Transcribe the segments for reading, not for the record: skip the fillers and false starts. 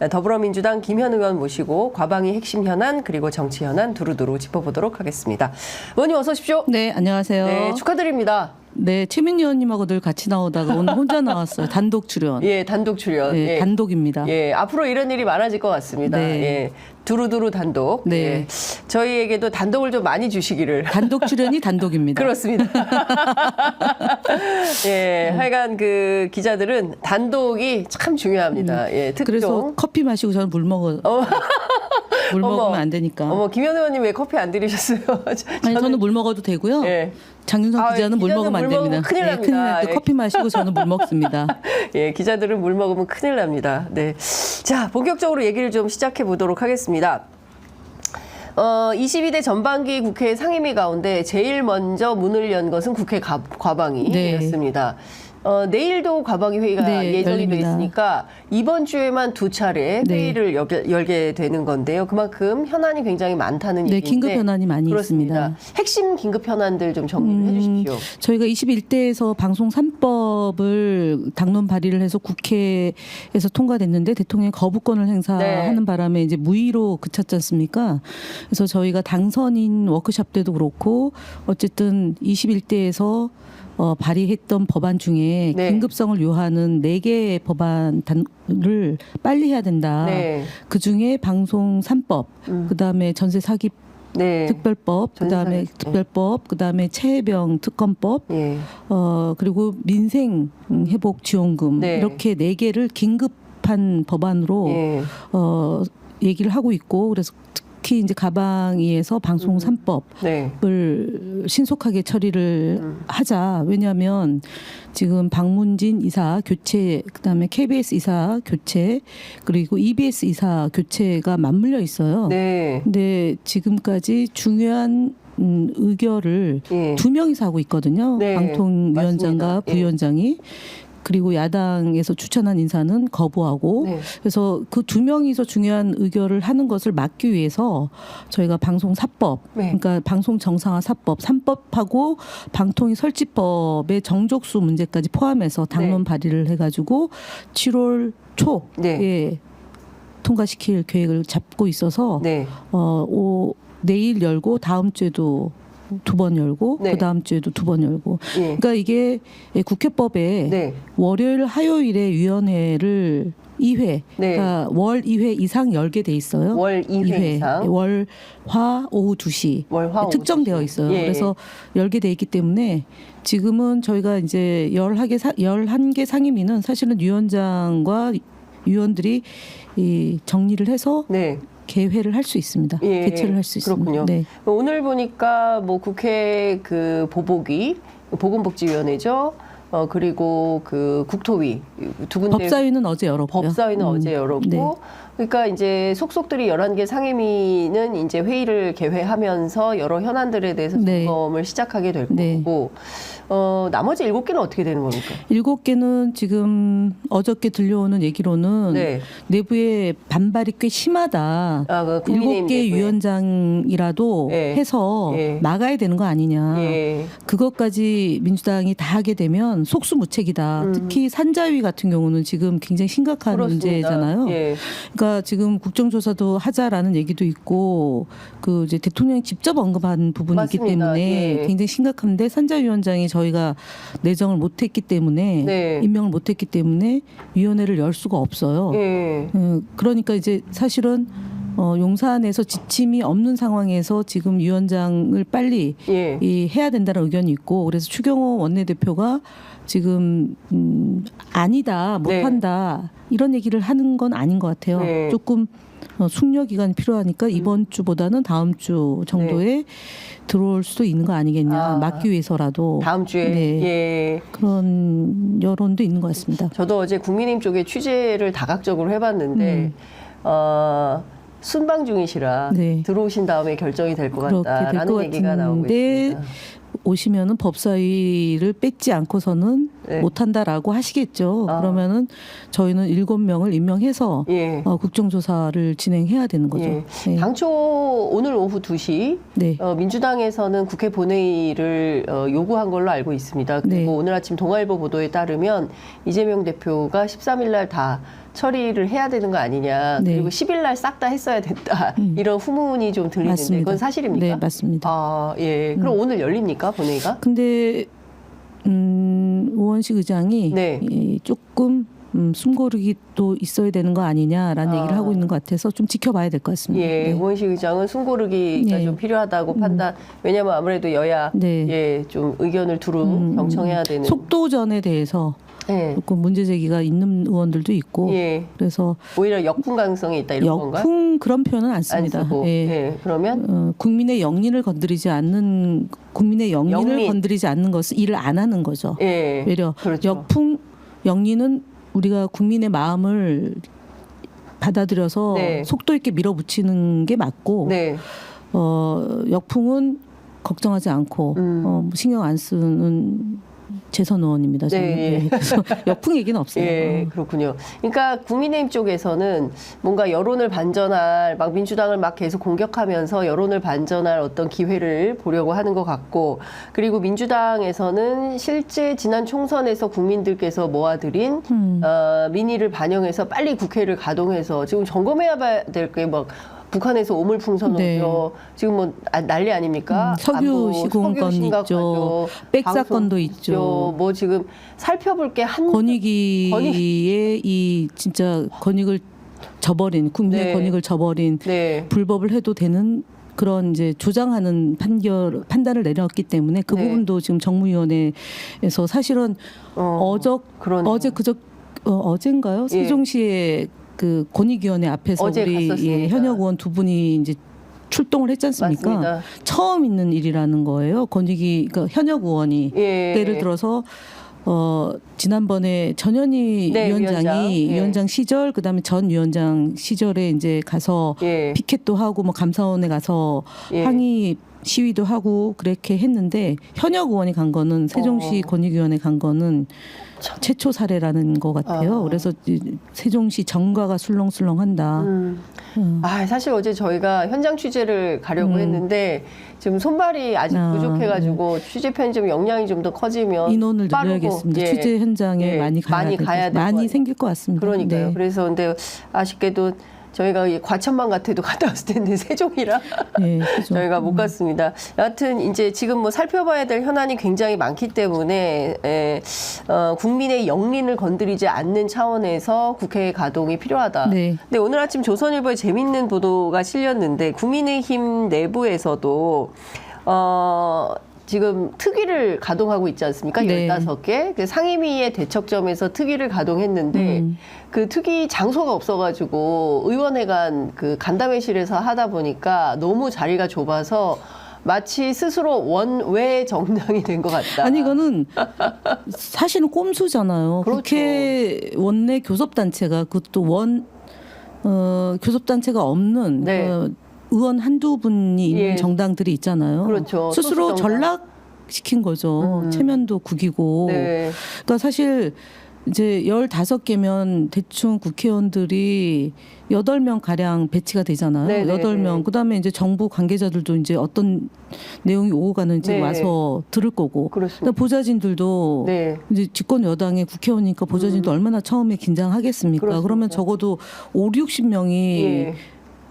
더불어민주당 김현 의원 모시고 과방위 핵심 현안 그리고 정치 현안 두루두루 짚어보도록 하겠습니다. 의원님 어서 오십시오. 네, 안녕하세요. 네, 축하드립니다. 네, 최민희 의원님하고 늘 같이 나오다가 오늘 혼자 나왔어요. 단독 출연. 예, 단독 출연. 네, 예. 단독입니다. 예, 앞으로 이런 일이 많아질 것 같습니다. 네. 예, 두루두루 단독. 네. 예, 저희에게도 단독을 좀 많이 주시기를. 단독 출연이 단독입니다. 그렇습니다. 예, 하여간 그 기자들은 단독이 참 중요합니다. 예, 특종. 그래서 커피 마시고 저는 물 먹어요. 물 어머. 먹으면 안 되니까. 어머, 김현 의원님 왜 커피 안 드리셨어요? 아니, 저는 물 먹어도 되고요. 예. 장윤성 기자는 물 먹으면 안 됩니다. 큰일 납니다. 큰일 나는데 예. 커피 마시고 저는 물 먹습니다. 예, 기자들은 물 먹으면 큰일 납니다. 네. 자, 본격적으로 얘기를 좀 시작해 보도록 하겠습니다. 22대 전반기 국회 상임위 가운데 제일 먼저 문을 연 것은 국회 과방위였습니다. 내일도 과방위 회의가 네, 예정이 돼 열립니다. 있으니까 이번 주에만 두 차례 회의를 열게 되는 건데요. 그만큼 현안이 굉장히 많다는 네, 얘기인데 긴급 현안이 많이 그렇습니다. 있습니다. 핵심 긴급 현안들 좀 정리를 해주십시오. 저희가 21대에서 방송 3법을 당론 발의를 해서 국회에서 통과됐는데 대통령이 거부권을 행사하는 바람에 이제 무의로 그쳤지 않습니까? 그래서 저희가 당선인 워크숍 때도 그렇고 어쨌든 21대에서 발의했던 법안 중에 긴급성을 요하는 4개의 법안을 빨리 해야 된다. 그중에 방송 3법, 그다음에 전세 사기 특별법, 그다음에 특별법, 그다음에 최혜병 특검법, 그리고 민생 회복 지원금 이렇게 4개를 긴급한 법안으로 얘기를 하고 있고 그래서 특히 이제 가방위에서 방송 3법을 신속하게 처리를 하자. 왜냐하면 지금 박문진 이사 교체, 그다음에 KBS 이사 교체, 그리고 EBS 이사 교체가 맞물려 있어요. 근데 지금까지 중요한 의결을 2명이서 하고 있거든요. 방통위원장과 부위원장이. 그리고 야당에서 추천한 인사는 거부하고 그래서 그 2명이서 중요한 의결을 하는 것을 막기 위해서 저희가 방송 4법 그러니까 방송 정상화 4법 3법하고 방통위 설치법의 정족수 문제까지 포함해서 당론 발의를 해가지고 7월 초에 통과시킬 계획을 잡고 있어서 내일 열고 다음 주에도 2번 열고 그 다음 주에도 2번 열고 그러니까 이게 국회법에 월요일 화요일에 위원회를 2회 그러니까 월 2회 이상 열게 돼 있어요. 월 2회 이상 월화 오후 2시 특정되어 있어요. 그래서 열게 돼 있기 때문에 지금은 저희가 이제 11개 상임위는 사실은 위원장과 위원들이 이 정리를 해서 개회를 할 수 있습니다. 개최를 할 수 있습니다. 그렇군요. 오늘 보니까 뭐 국회 그 보복위, 보건복지위원회죠. 그리고 그 국토위 두 군데. 법사위는 어제 열었고요. 법사위는 어제 열었고. 그러니까 이제 속속들이 11개 상임위는 이제 회의를 개회하면서 여러 현안들에 대해서 점검을 시작하게 될 거고. 나머지 7개는 어떻게 되는 겁니까? 7개는 지금 어저께 들려오는 얘기로는 내부에 반발이 꽤 심하다. 7개 위원장이라도 해서 막아야 되는 거 아니냐. 그것까지 민주당이 다 하게 되면 속수무책이다. 특히 산자위 같은 경우는 지금 굉장히 심각한 문제잖아요. 그러니까 지금 국정조사도 하자라는 얘기도 있고 그 이제 대통령이 직접 언급한 부분이 있기 때문에 굉장히 심각한데 산자위원장이 저희가 내정을 못했기 때문에 임명을 못했기 때문에 위원회를 열 수가 없어요. 그러니까 이제 사실은 용산에서 지침이 없는 상황에서 지금 위원장을 빨리 해야 된다는 의견이 있고 그래서 추경호 원내대표가 지금 아니다 못한다 이런 얘기를 하는 건 아닌 것 같아요. 조금 숙려 기간이 필요하니까 이번 주보다는 다음 주 정도에 들어올 수도 있는 거 아니겠냐. 막기 위해서라도. 다음 주에. 그런 여론도 있는 것 같습니다. 저도 어제 국민의힘 쪽에 취재를 다각적으로 해봤는데 순방 중이시라 들어오신 다음에 결정이 될 것 같다라는 얘기가 나오고 있습니다. 오시면은 법사위를 뺏지 않고서는 못한다라고 하시겠죠. 그러면은 저희는 7명을 임명해서 국정조사를 진행해야 되는 거죠. 당초 오늘 오후 2시 민주당에서는 국회 본회의를 요구한 걸로 알고 있습니다. 그리고 오늘 아침 동아일보 보도에 따르면 이재명 대표가 13일 날 다 처리를 해야 되는 거 아니냐. 네. 그리고 10일 날 싹 다 했어야 됐다. 이런 후문이 좀 들리는데 맞습니다. 그건 사실입니까? 네, 맞습니다. 아, 예. 그럼 오늘 열립니까, 본회의가? 근데 우원식 의장이 네. 조금 숨고르기 또 있어야 되는 거 아니냐라는 얘기를 하고 있는 것 같아서 좀 지켜봐야 될 것 같습니다. 예, 네. 우원식 의장은 숨고르기가 예. 좀 필요하다고 판단. 왜냐하면 아무래도 여야 네. 예, 좀 의견을 두루 경청해야 되는. 속도전에 대해서 예. 조금 문제 제기가 있는 의원들도 있고 예. 그래서 오히려 역풍 가능성이 있다 이런 건가? 역풍 그런 표현은 안 씁니다. 안 쓰고. 예. 예. 그러면 국민의 영리를 건드리지 않는 국민의 영리를 영리. 건드리지 않는 것은 일을 안 하는 거죠. 예. 외려 그렇죠. 역풍 영리는 우리가 국민의 마음을 받아들여서 네. 속도 있게 밀어붙이는 게 맞고 네. 역풍은 걱정하지 않고 신경 안 쓰는 재선 의원입니다. 저는. 네, 예. 네, 그래서 역풍 얘기는 없어요. 예, 그렇군요. 그러니까 국민의힘 쪽에서는 뭔가 여론을 반전할, 막 민주당을 막 계속 공격하면서 여론을 반전할 어떤 기회를 보려고 하는 것 같고, 그리고 민주당에서는 실제 지난 총선에서 국민들께서 모아들인 민의를 반영해서 빨리 국회를 가동해서 지금 점검해야 될 게 막 북한에서 오물풍선 오죠. 네. 지금 뭐 난리 아닙니까? 석유 안보, 시공 석유 건도 심각하죠. 있죠. 백 방송 사건도 있죠. 뭐 지금 살펴볼 게 권익위의 이 진짜 권익을 저버린 국민의 네. 권익을 저버린 네. 불법을 해도 되는 그런 이제 조장하는 판단을 내렸기 때문에 그 네. 부분도 지금 정무위원회에서 사실은 그러네요. 어젠가요? 예. 세종시의 그 권익위원회 앞에서 어제 우리 갔었습니다. 현역 의원 두 분이 이제 출동을 했지 않습니까? 맞습니다. 처음 있는 일이라는 거예요. 권익위 그러니까 현역 의원이 예. 예를 들어서 지난번에 전현희 네, 위원장이 위원장. 예. 위원장 시절 그다음에 전 위원장 시절에 이제 가서 예. 피켓도 하고 뭐 감사원에 가서 예. 항의 시위도 하고 그렇게 했는데 현역 의원이 간 거는 세종시 권익위원회 간 거는 최초 사례라는 것 같아요. 그래서 세종시 정가가 술렁술렁한다. 아, 사실 어제 저희가 현장 취재를 가려고 했는데 지금 손발이 아직 부족해가지고 취재 편이 좀 역량이 좀 더 커지면 인원을 빠르고, 늘려야겠습니다. 예. 취재 현장에 예. 많이 가야 될 것 많이 같아요. 생길 것 같습니다. 그러니까요. 네. 그래서 근데 아쉽게도 저희가 이 과천만 같아도 갔다 왔을 텐데 세종이라 네, 그죠. 저희가 못 갔습니다. 여하튼 이제 지금 뭐 살펴봐야 될 현안이 굉장히 많기 때문에 국민의 영린을 건드리지 않는 차원에서 국회 가동이 필요하다. 네. 근데 오늘 아침 조선일보에 재밌는 보도가 실렸는데 국민의힘 내부에서도 지금 특위를 가동하고 있지 않습니까? 네. 15개. 그 상임위의 대척점에서 특위를 가동했는데 그 특위 장소가 없어가지고 의원회관 그 간담회실에서 하다 보니까 너무 자리가 좁아서 마치 스스로 원외 정당이 된 것 같다. 아니 이거는 사실은 꼼수잖아요. 그렇죠. 국회 원내 교섭단체가 그것도 교섭단체가 없는 네. 의원 한두 분이 있는 예. 정당들이 있잖아요. 그렇죠. 스스로 소수 정당. 전락시킨 거죠. 체면도 구기고. 네. 그러니까 사실 이제 15개면 대충 국회의원들이 8명 가량 배치가 되잖아요. 네, 네, 8명. 네. 그다음에 이제 정부 관계자들도 이제 어떤 내용이 오고 가는지 네. 와서 들을 거고. 그렇습니다. 그다음에 보좌진들도 네. 이제 집권 여당의 국회의원이니까 보좌진도 얼마나 처음에 긴장하겠습니까? 그렇습니다. 그러면 적어도 5, 60명이 예.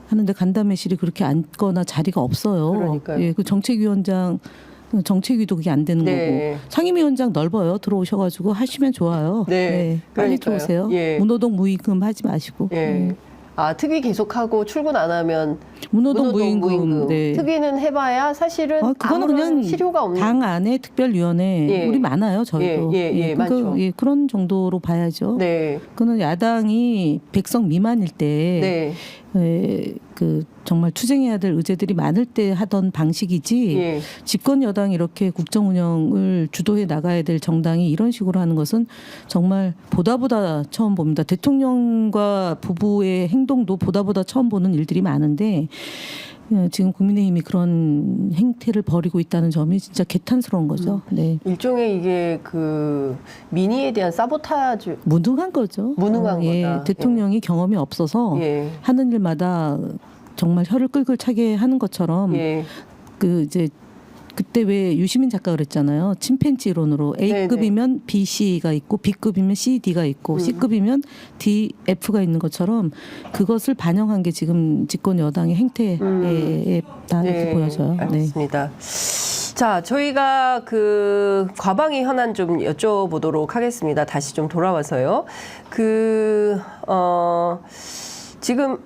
하는데 간담회실이 그렇게 앉거나 자리가 없어요. 그러니까요. 예, 그 정책위도 그게 안 되는 네. 거고 상임위원장 넓어요. 들어오셔가지고 하시면 좋아요. 네. 빨리 그러니까요. 들어오세요. 예. 무노동 무임금 하지 마시고. 예. 아, 특위 계속하고 출근 안 하면 무노동 무임금. 네. 특위는 해봐야 사실은 그거는 아무런 그냥 실효가 없는. 당 안에 특별위원회 예. 우리 많아요. 저희도. 예, 많죠. 그런 정도로 봐야죠. 네. 그거는 야당이 100석 미만일 때 네. 그 정말 투쟁해야 될 의제들이 많을 때 하던 방식이지 예. 집권 여당이 이렇게 국정 운영을 주도해 나가야 될 정당이 이런 식으로 하는 것은 정말 보다 처음 봅니다. 대통령과 부부의 행동도 보다 처음 보는 일들이 많은데 지금 국민의힘이 그런 행태를 벌이고 있다는 점이 진짜 개탄스러운 거죠. 네. 일종의 이게 그 민의에 대한 사보타주. 무능한 거죠. 무능한 거다. 대통령이 경험이 없어서 예. 하는 일마다 정말 혀를 끌끌 차게 하는 것처럼 예. 그 이제 그때 왜 유시민 작가가 그랬잖아요. 침팬지 이론으로 A급이면 B, C가 있고 B급이면 C, D가 있고 C급이면 D, F가 있는 것처럼 그것을 반영한 게 지금 집권 여당의 행태에 다 이렇게 보여져요. 알겠습니다. 자, 저희가 그 과방위 현안 좀 여쭤보도록 하겠습니다. 다시 좀 돌아와서요. 지금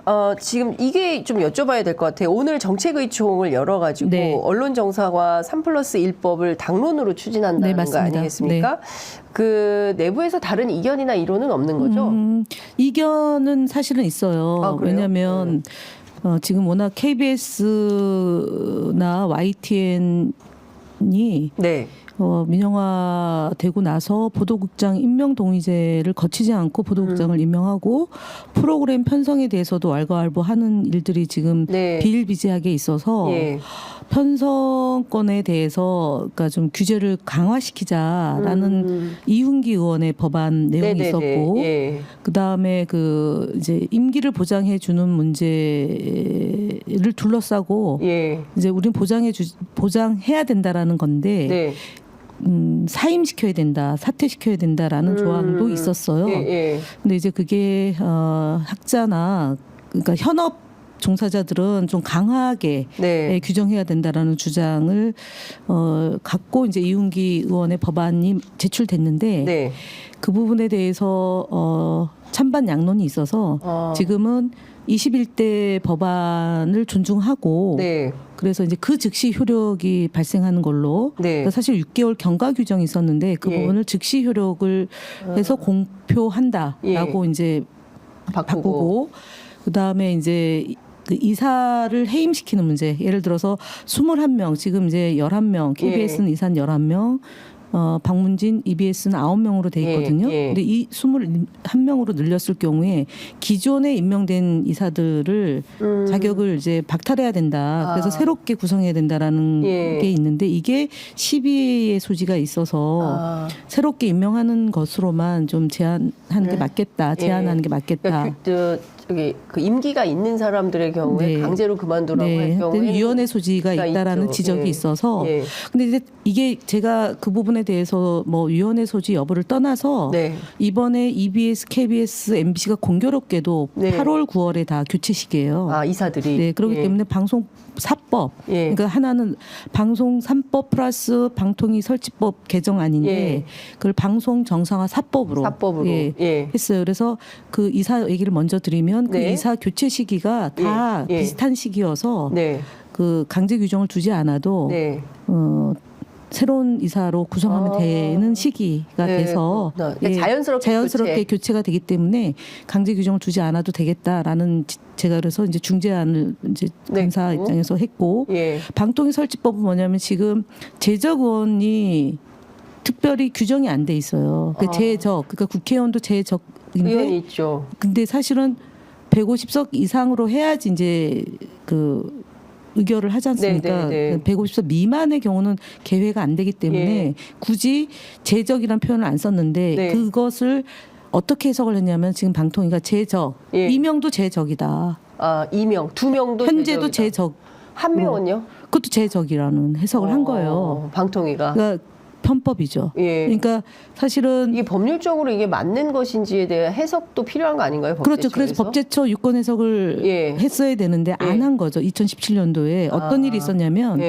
이게 좀 여쭤봐야 될 것 같아요. 오늘 정책의총을 열어가지고 언론정사과 3+1법을 당론으로 추진한다는 거 아니겠습니까? 그 내부에서 다른 이견이나 이론은 없는 거죠? 이견은 사실은 있어요. 왜냐하면 지금 워낙 KBS나 YTN이 민영화되고 나서 보도국장 임명 동의제를 거치지 않고 보도국장을 임명하고 프로그램 편성에 대해서도 왈가왈부하는 일들이 지금 비일비재하게 있어서 편성권에 대해서 그러니까 좀 규제를 강화시키자라는 이훈기 의원의 법안 내용이 있었고 그 다음에 그 이제 임기를 보장해 주는 문제를 둘러싸고 이제 우리는 보장해야 된다라는 건데. 사임시켜야 된다, 사퇴시켜야 된다라는 조항도 있었어요. 근데 이제 그게 학자나 그러니까 현업 종사자들은 좀 강하게 규정해야 된다라는 주장을 갖고 이제 이훈기 의원의 법안이 제출됐는데 그 부분에 대해서 찬반 양론이 있어서 지금은 21대 법안을 존중하고 그래서 이제 그 즉시 효력이 발생하는 걸로 그러니까 사실 6개월 경과 규정이 있었는데 그 부분을 즉시 효력을 해서 공표한다라고 이제 바꾸고 그다음에 이제 그 이사를 해임시키는 문제 예를 들어서 21명 지금 이제 11명 KBS는 이사는 11명 박문진, EBS는 9명으로 돼 있거든요. 근데 이 21명으로 늘렸을 경우에 기존에 임명된 이사들을 자격을 이제 박탈해야 된다. 그래서 새롭게 구성해야 된다라는 게 있는데 이게 시비의 소지가 있어서 새롭게 임명하는 것으로만 좀 제한하는 게 맞겠다. 제한하는 게 맞겠다. 저기 그 임기가 있는 사람들의 경우에 강제로 그만두라고 할 경우에 위헌의 소지가 있다라는 지적이 있어서 근데 이제 이게 제가 그 부분에 대해서 뭐 위헌의 소지 여부를 떠나서 이번에 EBS, KBS, MBC가 공교롭게도 8월, 9월에 다 교체식이에요. 이사들이. 그렇기 때문에 방송 4법 그러니까 하나는 방송 3법 플러스 방통위 설치법 개정안인데 그걸 방송 정상화 4법으로 했어요. 그래서 그 이사 얘기를 먼저 드리면 그 이사 교체 시기가 다 비슷한 시기여서 그 강제 규정을 두지 않아도 새로운 이사로 구성하면 되는 시기가 돼서 자연스럽게 교체가 되기 때문에 강제 규정을 두지 않아도 되겠다라는 제가 그래서 이제 중재안을 이제 간사 입장에서 했고 방통위 설치법은 뭐냐면 지금 재적 의원이 특별히 규정이 안 돼 있어요. 그러니까 국회의원도 재적인데 있죠. 근데 사실은 150석 이상으로 해야지 이제 그 의결을 하지 않습니까? 150석 미만의 경우는 개회가 안 되기 때문에 굳이 재적이라는 표현을 안 썼는데 그것을 어떻게 해석을 했냐면 지금 방통위가 재적, 이명도 재적이다. 이명, 2명도 현재도 재적. 한 명은요? 그것도 재적이라는 해석을 한 거예요. 방통위가. 그러니까 편법이죠. 그러니까 사실은 이게 법률적으로 이게 맞는 것인지에 대한 해석도 필요한 거 아닌가요? 그렇죠. 그래서 법제처 유권 해석을 했어야 되는데 안 한 거죠. 2017년도에 어떤 일이 있었냐면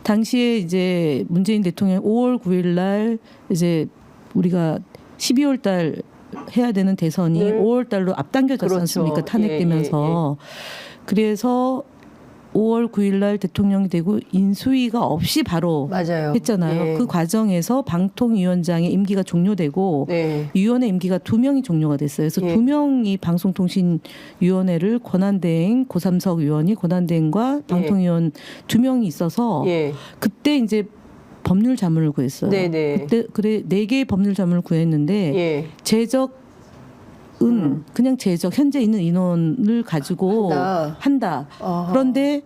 당시에 이제 문재인 대통령 5월 9일 날 이제 우리가 12월 달 해야 되는 대선이 5월 달로 앞당겨졌지 않습니까? 탄핵되면서. 그래서 5월 9일 날 대통령이 되고 인수위가 없이 바로 했잖아요. 그 과정에서 방통위원장의 임기가 종료되고 위원회 임기가 2명이 종료가 됐어요. 그래서 2명이 방송통신위원회를 권한대행 고삼석 위원이 권한대행과 방통위원 2명이 있어서 그때 이제 법률 자문을 구했어요. 그때 4개의 법률 자문을 구했는데 재적 그냥 재적 현재 있는 인원을 가지고 한다. 그런데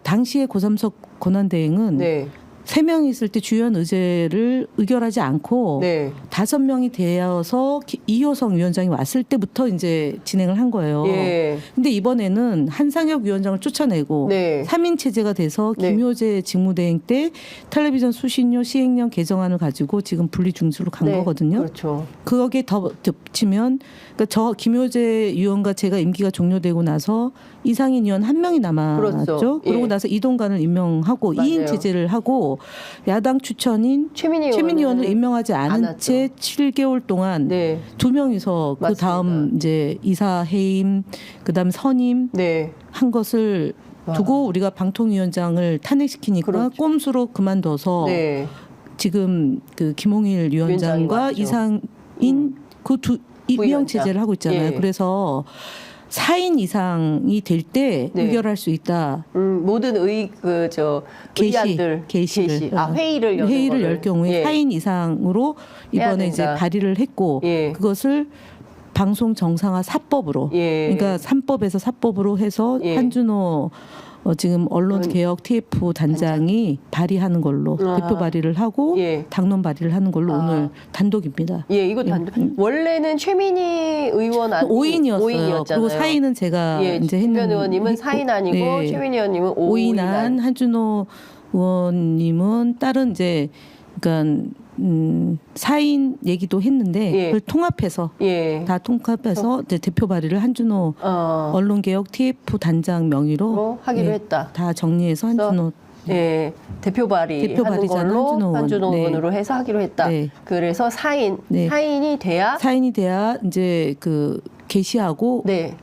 당시에 고삼석 권한대행은 3명이 있을 때 주요한 의제를 의결하지 않고 네. 5명이 되어서 이효성 위원장이 왔을 때부터 이제 진행을 한 거예요. 예. 근데 이번에는 한상혁 위원장을 쫓아내고 네. 3인 체제가 돼서 네. 김효재 직무대행 때 텔레비전 수신료 시행령 개정안을 가지고 지금 분리중수로 간 네. 거거든요. 그렇죠. 거기에 더 겹치면 그러니까 저 김효재 의원과 제가 임기가 종료되고 나서 이상인 의원 1명이 남았죠. 그렇죠. 그러고 예. 나서 이동관을 임명하고 맞아요. 2인 체제를 하고 야당 추천인 최민희 의원을 임명하지 않은 안 왔죠. 채 7개월 동안 네. 2명이서 그 맞습니다. 다음 이제 이사 해임 그다음 선임 네. 한 것을 와. 두고 우리가 방통위원장을 탄핵시키니까 그렇죠. 꼼수로 그만둬서 네. 지금 그 김홍일 위원장과 왔죠. 이상인 그 두 임명 부위원장. 체제를 하고 있잖아요. 예. 그래서 4인 이상이 될 때 네. 의결할 수 있다. 모든 의안들 게시를 회의를 여는 회의를 거를. 열 경우에 예. 4인 이상으로 해야 이번에 이제 된다. 발의를 했고 예. 그것을 방송 정상화 4법으로 예. 그러니까 3법에서 4법으로 해서 예. 한준호 지금 언론개혁 TF 단장이 발의하는 걸로 아. 대표 발의를 하고 예. 당론 발의를 하는 걸로 아. 오늘 단독입니다. 예, 이거 원래는 최민희 의원 아니 5인이었어요. 그리고 4인은 제가 예, 이제 김변 의원님은 4인 아니고 네. 최민희 의원님은 5인한 한준호 의원님은 다른 이제 그러니까 4인 얘기도 했는데 예. 그걸 통합해서 예. 다 통합해서 이제 대표 발의를 한준호 언론개혁 TF 단장 명의로 하기로 예, 했다. 다 정리해서 한준호 예, 대표 발의하는 발의자는 걸로 한준호 의원. 의원으로 해서 하기로 했다. 네. 그래서 4인, 네. 4인이 돼야 4인이 돼야 이제 그 게시하고 네.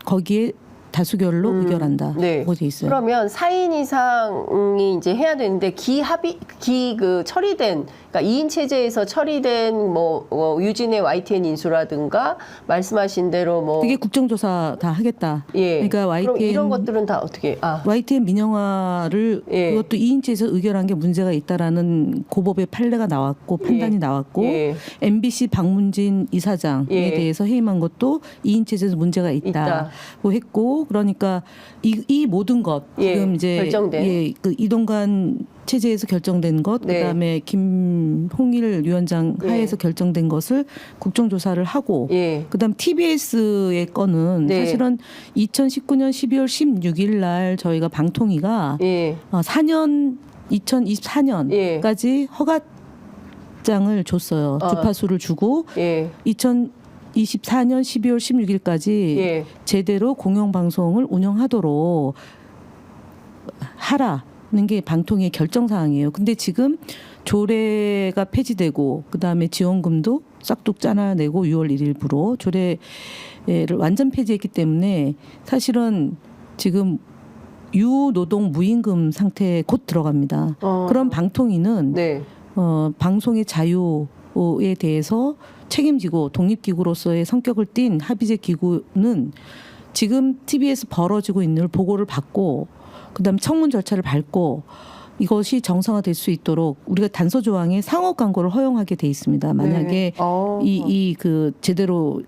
거기에 다수결로 의결한다. 네. 그거 돼 있어요. 그러면 4인 이상이 이제 해야 되는데 처리된 그러니까 2인 체제에서 처리된 유진의 YTN 인수라든가 말씀하신 대로 그게 국정조사 다 하겠다. 예. 그러니까 그럼 YTN 이런 것들은 다 어떻게 YTN 민영화를 예. 그것도 2인체에서 의결한 게 문제가 있다라는 고법의 판례가 나왔고 판단이 예. 나왔고 예. MBC 박문진 이사장에 예. 대해서 해임한 것도 2인체에서 문제가 있다고 했고 그러니까 이 모든 것 예. 지금 이제 결정된 그 이동관 체제에서 결정된 것 네. 그다음에 김홍일 위원장 하에서 결정된 것을 국정조사를 하고 예. 그다음 TBS의 건은 네. 사실은 2019년 12월 16일 날 저희가 방통위가 예. 2024년까지 허가장을 줬어요. 주파수를 주고 예. 2024년 12월 16일까지 예. 제대로 공영방송을 운영하도록 하라는 게 방통위의 결정 사항이에요. 근데 지금 조례가 폐지되고 그다음에 지원금도 싹둑 짜내고 6월 1일부로 조례를 완전 폐지했기 때문에 사실은 지금 유노동 무임금 상태에 곧 들어갑니다. 그런 방통위는 네. 방송의 자유에 대해서 책임지고 독립기구로서의 성격을 띤 합의제 기구는 지금 TBS 벌어지고 있는 보고를 받고 그다음 청문 절차를 밟고 이것이 정상화될 수 있도록 우리가 단서 조항에 상업 광고를 허용하게 돼 있습니다. 만약에 이 그 제대로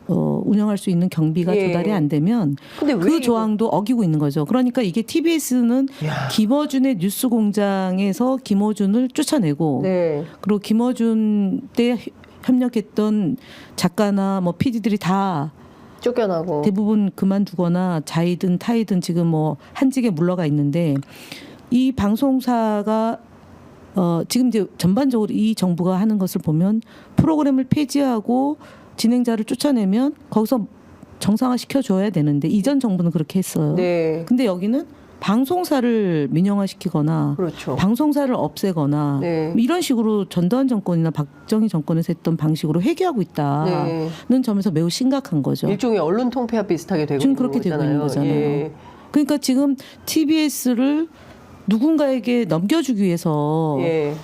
운영할 수 있는 경비가 예. 조달이 안 되면 근데 그 조항도 어기고 있는 거죠. 그러니까 이게 TBS는 김어준의 뉴스공장에서 김어준을 쫓아내고 네. 그리고 김어준 때 협력했던 작가나 PD들이 다 쫓겨나고 대부분 그만두거나 자이든 타이든 지금 한직에 물러가 있는데 이 방송사가 지금 이제 전반적으로 이 정부가 하는 것을 보면 프로그램을 폐지하고 진행자를 쫓아내면 거기서 정상화 시켜줘야 되는데 이전 정부는 그렇게 했어요. 네. 근데 여기는 방송사를 민영화시키거나 그렇죠. 방송사를 없애거나 네. 이런 식으로 전두환 정권이나 박정희 정권에서 했던 방식으로 회귀하고 있다는 네. 점에서 매우 심각한 거죠. 일종의 언론 통폐합 비슷하게 되고 지금 있는 그렇게 되고 있는 거잖아요. 예. 그러니까 지금 TBS를 누군가에게 넘겨주기 위해서 예.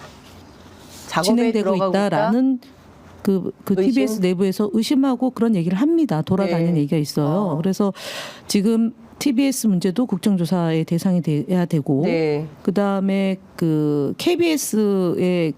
작업에 진행되고 들어가고 있다라는 그 의심? TBS 내부에서 의심하고 그런 얘기를 합니다. 돌아다니는 네. 얘기가 있어요. 그래서 지금 TBS 문제도 국정조사의 대상이 돼야 되고 그다음에 그 KBS의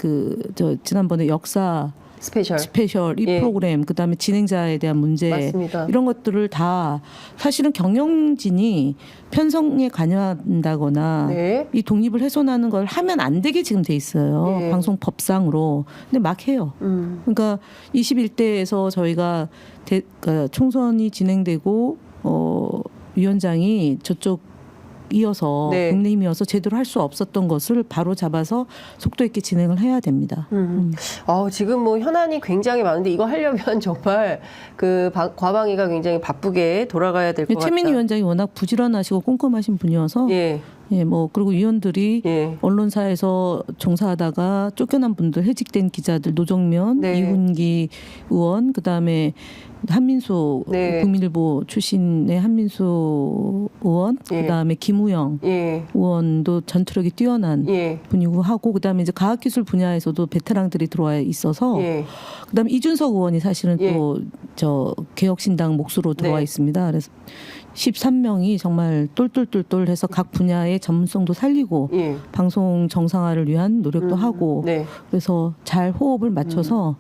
지난번에 역사 스페셜. 이 예. 프로그램, 그다음에 진행자에 대한 문제, 맞습니다. 이런 것들을 다 사실은 경영진이 편성에 관여한다거나 네. 이 독립을 훼손하는 걸 하면 안 되게 지금 돼 있어요. 예. 방송법상으로. 근데 막 해요. 그러니까 21대에서 저희가 그러니까 총선이 진행되고 위원장이 저쪽 이어서 네. 국민의힘이어서 제대로 할 수 없었던 것을 바로 잡아서 속도 있게 진행을 해야 됩니다. 지금 뭐 현안이 굉장히 많은데 이거 하려면 정말 그 과방위가 굉장히 바쁘게 돌아가야 될 것 같다. 최민희 위원장이 워낙 부지런하시고 꼼꼼하신 분이어서 예. 예, 뭐 그리고 위원들이 예. 언론사에서 종사하다가 쫓겨난 분들, 해직된 기자들, 노정면, 네. 이훈기 의원, 그다음에 한민수 네. 국민일보 출신의 한민수 의원, 예. 그다음에 김우영 예. 의원도 전투력이 뛰어난 예. 분이고 하고, 그다음에 이제 과학기술 분야에서도 베테랑들이 들어와 있어서 예. 그다음에 이준석 의원이 사실은 예. 또 저 개혁신당 몫으로 들어와 네. 있습니다. 그래서 13명이 정말 똘똘똘똘해서 각 분야의 전문성도 살리고 예. 방송 정상화를 위한 노력도 하고 네. 그래서 잘 호흡을 맞춰서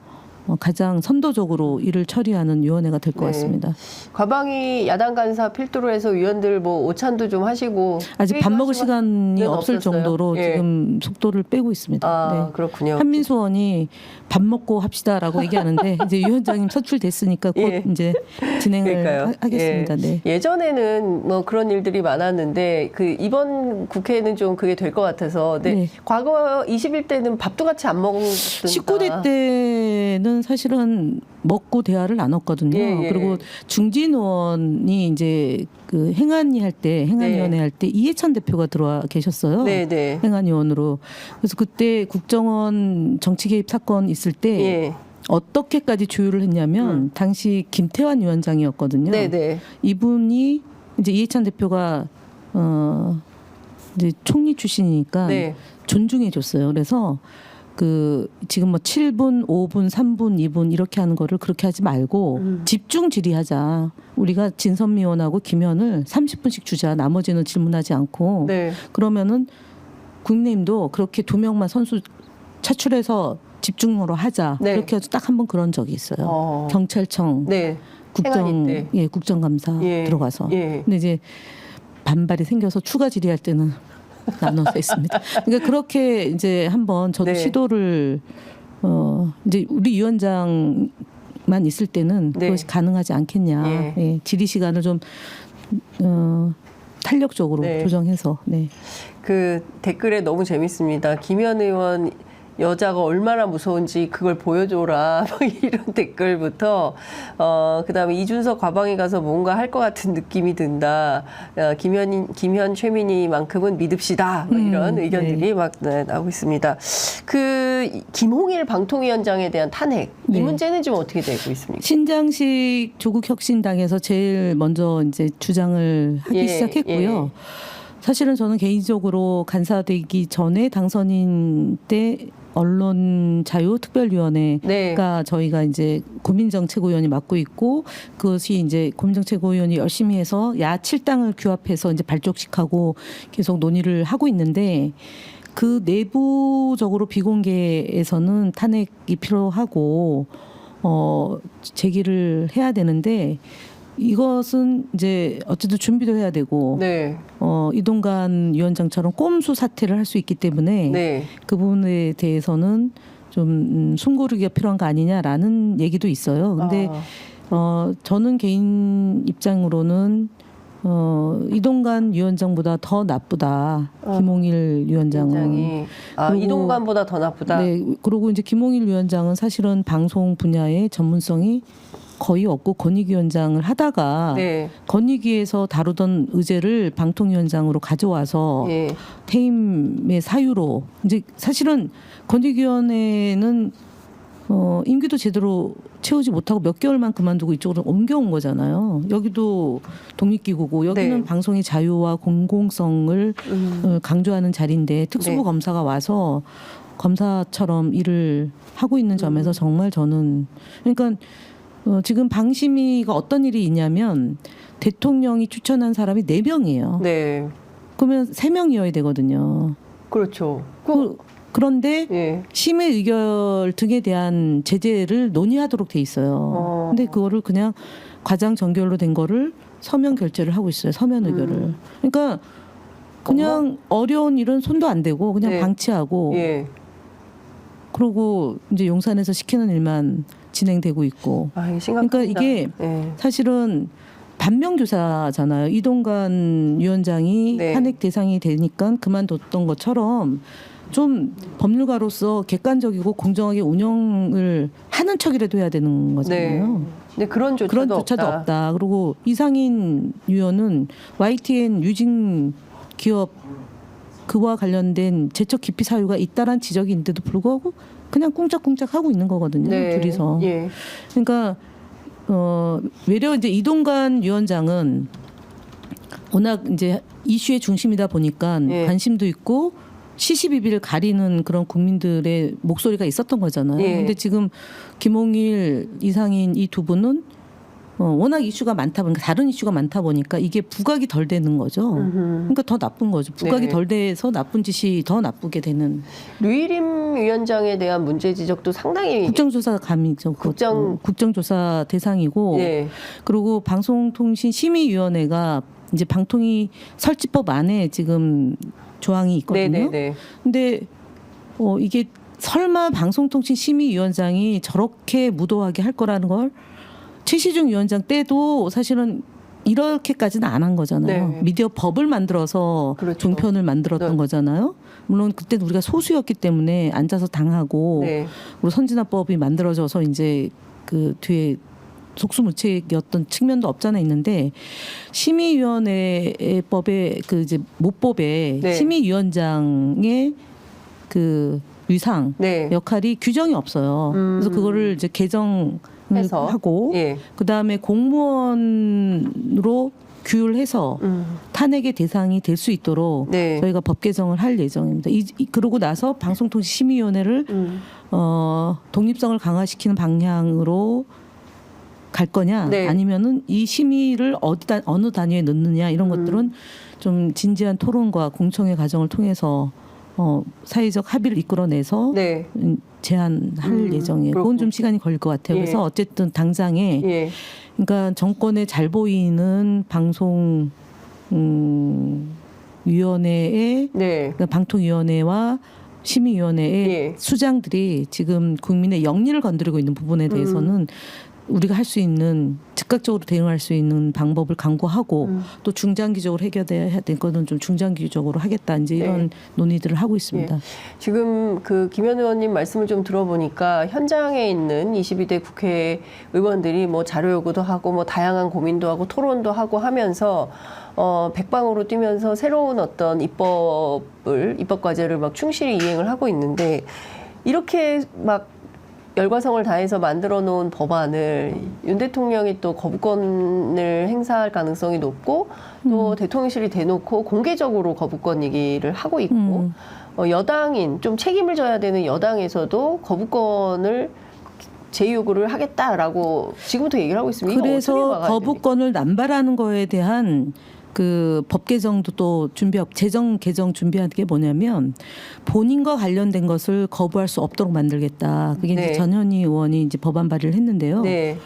가장 선도적으로 일을 처리하는 위원회가 될 것 네. 같습니다. 과방위 야당 간사 필두로 해서 위원들 뭐 오찬도 좀 하시고 아직 밥 먹을 회의도 시간이 없을 없었어요? 정도로 예. 지금 속도를 빼고 있습니다. 네. 그렇군요. 한민수 의원이 밥 먹고 합시다라고 얘기하는데 이제 위원장님 선출됐으니까 곧 예. 이제 진행을 그러니까요. 하겠습니다. 네. 예전에는 뭐 그런 일들이 많았는데 그 이번 국회에는 좀 그게 될 것 같아서 네. 과거 21대는 밥도 같이 안 먹는다. 19대 때는 사실은 먹고 대화를 나눴거든요. 예, 예. 그리고 중진 의원이 이제 그 행안위원회 할 때 이해찬 대표가 들어와 계셨어요. 네네. 행안위원으로. 그래서 그때 국정원 정치 개입 사건 있을 때 예. 어떻게까지 조율을 했냐면 당시 김태환 위원장이었거든요. 네네. 이분이 이제 이해찬 대표가 이제 총리 출신이니까 네. 존중해 줬어요. 그래서 그 지금 뭐 7분, 5분, 3분, 2분 이렇게 하는 거를 그렇게 하지 말고 집중 질의하자. 우리가 진선미 의원하고 김현을 30분씩 주자. 나머지는 질문하지 않고. 네. 그러면은 국민의힘도 그렇게 2명만 선수 차출해서 집중으로 하자. 네. 그렇게 해서 딱 한 번 그런 적이 있어요. 경찰청, 네. 행안위 때. 국정감사 예. 들어가서. 예. 근데 이제 반발이 생겨서 추가 질의할 때는 나눠서 했습니다. 그러니까 그렇게 이제 한번 저도 네. 시도를 이제 우리 위원장만 있을 때는 네. 그것이 가능하지 않겠냐. 예. 예, 질의 시간을 좀 탄력적으로 네. 조정해서. 네. 그 댓글에 너무 재밌습니다. 김현 의원 여자가 얼마나 무서운지 그걸 보여줘라. 뭐 이런 댓글부터 그다음에 이준석 과방위 가서 뭔가 할 것 같은 느낌이 든다. 김현 최민희만큼은 믿읍시다. 뭐 이런 의견들이 네. 막 나오고 있습니다. 그 김홍일 방통위원장에 대한 탄핵 이 네. 문제는 지금 어떻게 되고 있습니까? 신장식 조국혁신당에서 제일 먼저 이제 주장을 하기 예, 시작했고요. 사실은 저는 개인적으로 간사되기 전에 당선인 때 언론자유특별위원회가 네. 저희가 이제 고민정 최고위원이 맡고 있고 그것이 이제 고민정 최고위원이 열심히 해서 야 7당을 규합해서 이제 발족식하고 계속 논의를 하고 있는데 그 내부적으로 비공개에서는 탄핵이 필요하고 제기를 해야 되는데 이것은 이제 어쨌든 준비도 해야 되고 네. 이동관 위원장처럼 꼼수 사퇴를 할 수 있기 때문에 네. 그 부분에 대해서는 좀 숨고르기가 필요한 거 아니냐라는 얘기도 있어요. 근데 저는 개인 입장으로는 이동관 위원장보다 더 나쁘다. 김홍일 위원장은. 그리고, 이동관보다 더 나쁘다. 네. 그리고 이제 김홍일 위원장은 사실은 방송 분야의 전문성이 거의 없고 권익위원장을 하다가 네. 권익위에서 다루던 의제를 방통위원장으로 가져와서 예. 퇴임의 사유로 이제 사실은 권익위원회는 임기도 제대로 채우지 못하고 몇 개월만 그만두고 이쪽으로 옮겨온 거잖아요. 여기도 독립기구고 여기는 네. 방송의 자유와 공공성을 강조하는 자리인데 특수부 네. 검사가 와서 검사처럼 일을 하고 있는 점에서 정말 저는 그러니까 지금 방심위가 어떤 일이 있냐면 대통령이 추천한 사람이 4명이에요. 네. 그러면 3명이어야 되거든요. 그렇죠. 그런데 예. 심의 의결 등에 대한 제재를 논의하도록 돼 있어요. 근데 그거를 그냥 과장 정결로 된 거를 서면 결재를 하고 있어요. 서면 의결을. 그러니까 그냥 어려운 일은 손도 안 대고 그냥 네. 방치하고 예. 그러고 이제 용산에서 시키는 일만 진행되고 있고. 아, 이게 심각합니다. 그러니까 이게 예. 사실은 반명교사잖아요. 이동관 위원장이 네. 탄핵 대상이 되니까 그만뒀던 것처럼 좀 법률가로서 객관적이고 공정하게 운영을 하는 척이라도 해야 되는 거잖아요. 네, 그런 조차도 없다. 그리고 이상인 위원은 YTN 유진 기업 그와 관련된 재적 기피 사유가 있다란 지적이 있는데도 불구하고 그냥 꿍짝꿍짝 하고 있는 거거든요. 네. 둘이서. 예. 그러니까 외려 이제 이동관 위원장은 워낙 이제 이슈의 중심이다 보니까 예. 관심도 있고 시시비비를 가리는 그런 국민들의 목소리가 있었던 거잖아요. 예. 근데 지금 김홍일, 이상인 이 두 분은 워낙 이슈가 많다 보니까 다른 이슈가 많다 보니까 이게 부각이 덜 되는 거죠. 그러니까 더 나쁜 거죠. 부각이 네. 덜 돼서 나쁜 짓이 더 나쁘게 되는. 류일임 위원장에 대한 문제 지적도 상당히 국정조사 감이죠. 국정조사 대상이고. 네. 그리고 방송통신심의위원회가 이제 방통위 설치법 안에 지금 조항이 있거든요. 네. 근데 이게 설마 방송통신심의위원장이 저렇게 무도하게 할 거라는 걸 최시중 위원장 때도 사실은 이렇게까지는 안 한 거잖아요. 네. 미디어 법을 만들어서 그렇죠. 종편을 만들었던 네. 거잖아요. 물론 그때는 우리가 소수였기 때문에 앉아서 당하고 네. 그리고 선진화법이 만들어져서 이제 그 뒤에 속수무책이었던 측면도 없잖아 있는데 심의위원회법의 그 이제 모법에 네. 심의위원장의 그 위상 네. 역할이 규정이 없어요. 그래서 그거를 이제 개정을 해서. 하고 예. 그 다음에 공무원으로 규율해서 탄핵의 대상이 될 수 있도록 네. 저희가 법 개정을 할 예정입니다. 그러고 나서 방송통신심의위원회를 독립성을 강화시키는 방향으로 갈 거냐 네. 아니면은 이 심의를 어느 단위에 넣느냐 이런 것들은 좀 진지한 토론과 공청회 과정을 통해서 사회적 합의를 이끌어내서 네. 제안할 예정이에요. 그건 좀 시간이 걸릴 것 같아요. 예. 그래서 어쨌든 당장에 예. 그러니까 정권에 잘 보이는 방송 위원회의 네. 그러니까 방통위원회와 심의위원회의 예. 수장들이 지금 국민의 영리를 건드리고 있는 부분에 대해서는 우리가 할 수 있는 즉각적으로 대응할 수 있는 방법을 강구하고 또 중장기적으로 해결돼야 될 거는 좀 중장기적으로 하겠다 이제 이런 논의들을 하고 있습니다. 예. 지금 그 김현 의원님 말씀을 좀 들어보니까 현장에 있는 22대 국회의원들이 뭐 자료 요구도 하고 뭐 다양한 고민도 하고 토론도 하고 하면서 백방으로 뛰면서 새로운 어떤 입법 과제를 막 충실히 이행을 하고 있는데 이렇게 막 열과성을 다해서 만들어 놓은 법안을 윤 대통령이 또 거부권을 행사할 가능성이 높고 또 대통령실이 대놓고 공개적으로 거부권 얘기를 하고 있고 여당인 좀 책임을 져야 되는 여당에서도 거부권을 재요구를 하겠다라고 지금부터 얘기를 하고 있습니다. 그래서 거부권을 남발하는 거에 대한 그 법 개정도 또 재정 개정 준비하는 게 뭐냐면 본인과 관련된 것을 거부할 수 없도록 만들겠다. 그게 네. 이제 전현희 의원이 이제 법안 발의를 했는데요. 네.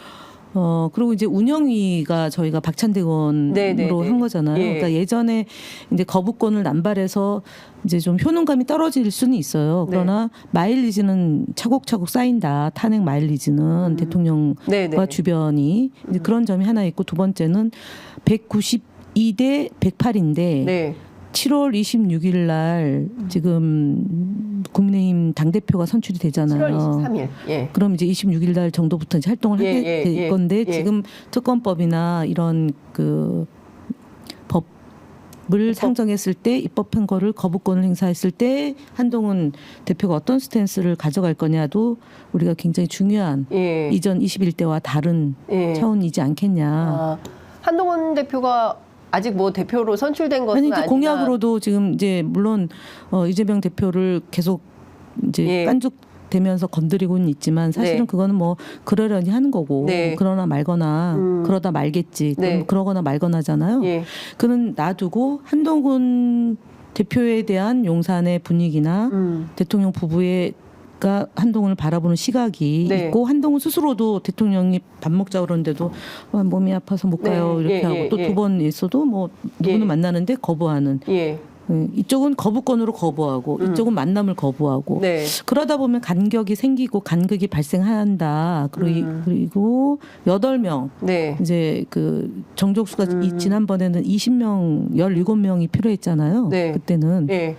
그리고 이제 운영위가 저희가 박찬대 의원으로 한 거잖아요. 예. 그러니까 예전에 이제 거부권을 남발해서 이제 좀 효능감이 떨어질 수는 있어요. 그러나 마일리지는 차곡차곡 쌓인다. 탄핵 마일리지는 대통령과 주변이 이제 그런 점이 하나 있고 두 번째는 192대 108인데 네. 7월 26일 날 지금 국민의힘 당대표가 선출이 되잖아요. 7월 23일. 예. 그럼 이제 26일 날 정도부터 이제 활동을 하게 될 건데 지금 특검법이나 이런 그 법을 상정했을 때 입법한 거를 거부권을 행사했을 때 한동훈 대표가 어떤 스탠스를 가져갈 거냐도 우리가 굉장히 중요한 이전 21대와 다른 차원이지 않겠냐. 한동훈 대표가 아직 뭐 대표로 선출된 것은 아니나 공약으로도 지금 이제 물론 이재명 대표를 계속 이제 깐죽대면서 건드리고는 있지만 사실은 그거는 뭐 그러려니 하는 거고 그러나 말거나 그러다 말겠지 그러거나 말거나잖아요. 그는 놔두고 한동훈 대표에 대한 용산의 분위기나 대통령 부부가 한동훈을 바라보는 시각이 네. 있고 한동훈 스스로도 대통령이 밥 먹자 그러는데도 몸이 아파서 못 가요 네. 이렇게 예, 하고 예, 또 예. 두 번 있어도 뭐 누구는 예. 만나는데 거부하는 예. 이쪽은 거부권으로 거부하고 이쪽은 만남을 거부하고 네. 그러다 보면 간격이 생기고 간극이 발생한다. 그리고 8명 네. 이제 그 정족수가 지난번에는 20명 17명이 필요했잖아요. 네. 그때는. 예.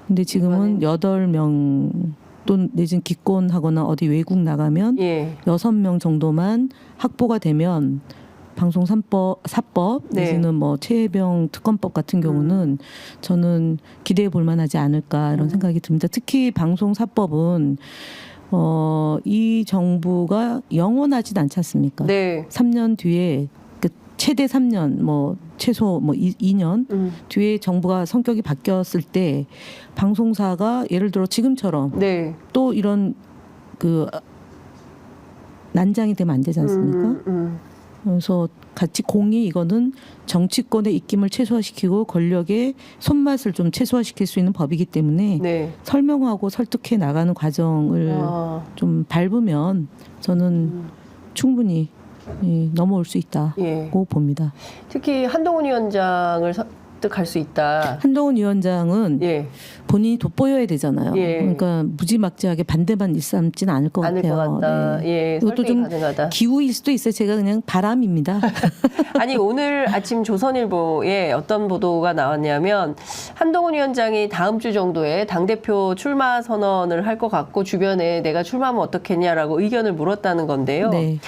근데 지금은 8명 또 내지는 기권하거나 어디 외국 나가면 예. 6명 정도만 확보가 되면 방송 3법, 4법 네. 내지는 뭐 최혜병 특검법 같은 경우는 저는 기대해 볼 만하지 않을까 이런 생각이 듭니다. 특히 방송 4법은 이 정부가 영원하진 않지 않습니까? 네. 3년 뒤에 그 최대 3년 뭐 최소 뭐 2년 뒤에 정부가 성격이 바뀌었을 때 방송사가 예를 들어 지금처럼 네. 또 이런 그 난장이 되면 안 되지 않습니까? 그래서 같이 공이 이거는 정치권의 입김을 최소화시키고 권력의 손맛을 좀 최소화시킬 수 있는 법이기 때문에 네. 설명하고 설득해 나가는 과정을 좀 밟으면 저는 충분히 넘어올 수 있다고 예. 봅니다. 특히 한동훈 위원장을 설득할 수 있다. 한동훈 위원장은 예. 본인이 돋보여야 되잖아요. 예. 그러니까 무지막지하게 반대만 일삼지는 않을 것 않을 같아요. 것 같다. 예. 이것도 설득이 좀 가능하다. 기우일 수도 있어요. 제가 그냥 바람입니다. 아니 오늘 아침 조선일보에 어떤 보도가 나왔냐면 한동훈 위원장이 다음 주 정도에 당대표 출마 선언을 할 것 같고 주변에 내가 출마하면 어떻겠냐라고 의견을 물었다는 건데요. 네.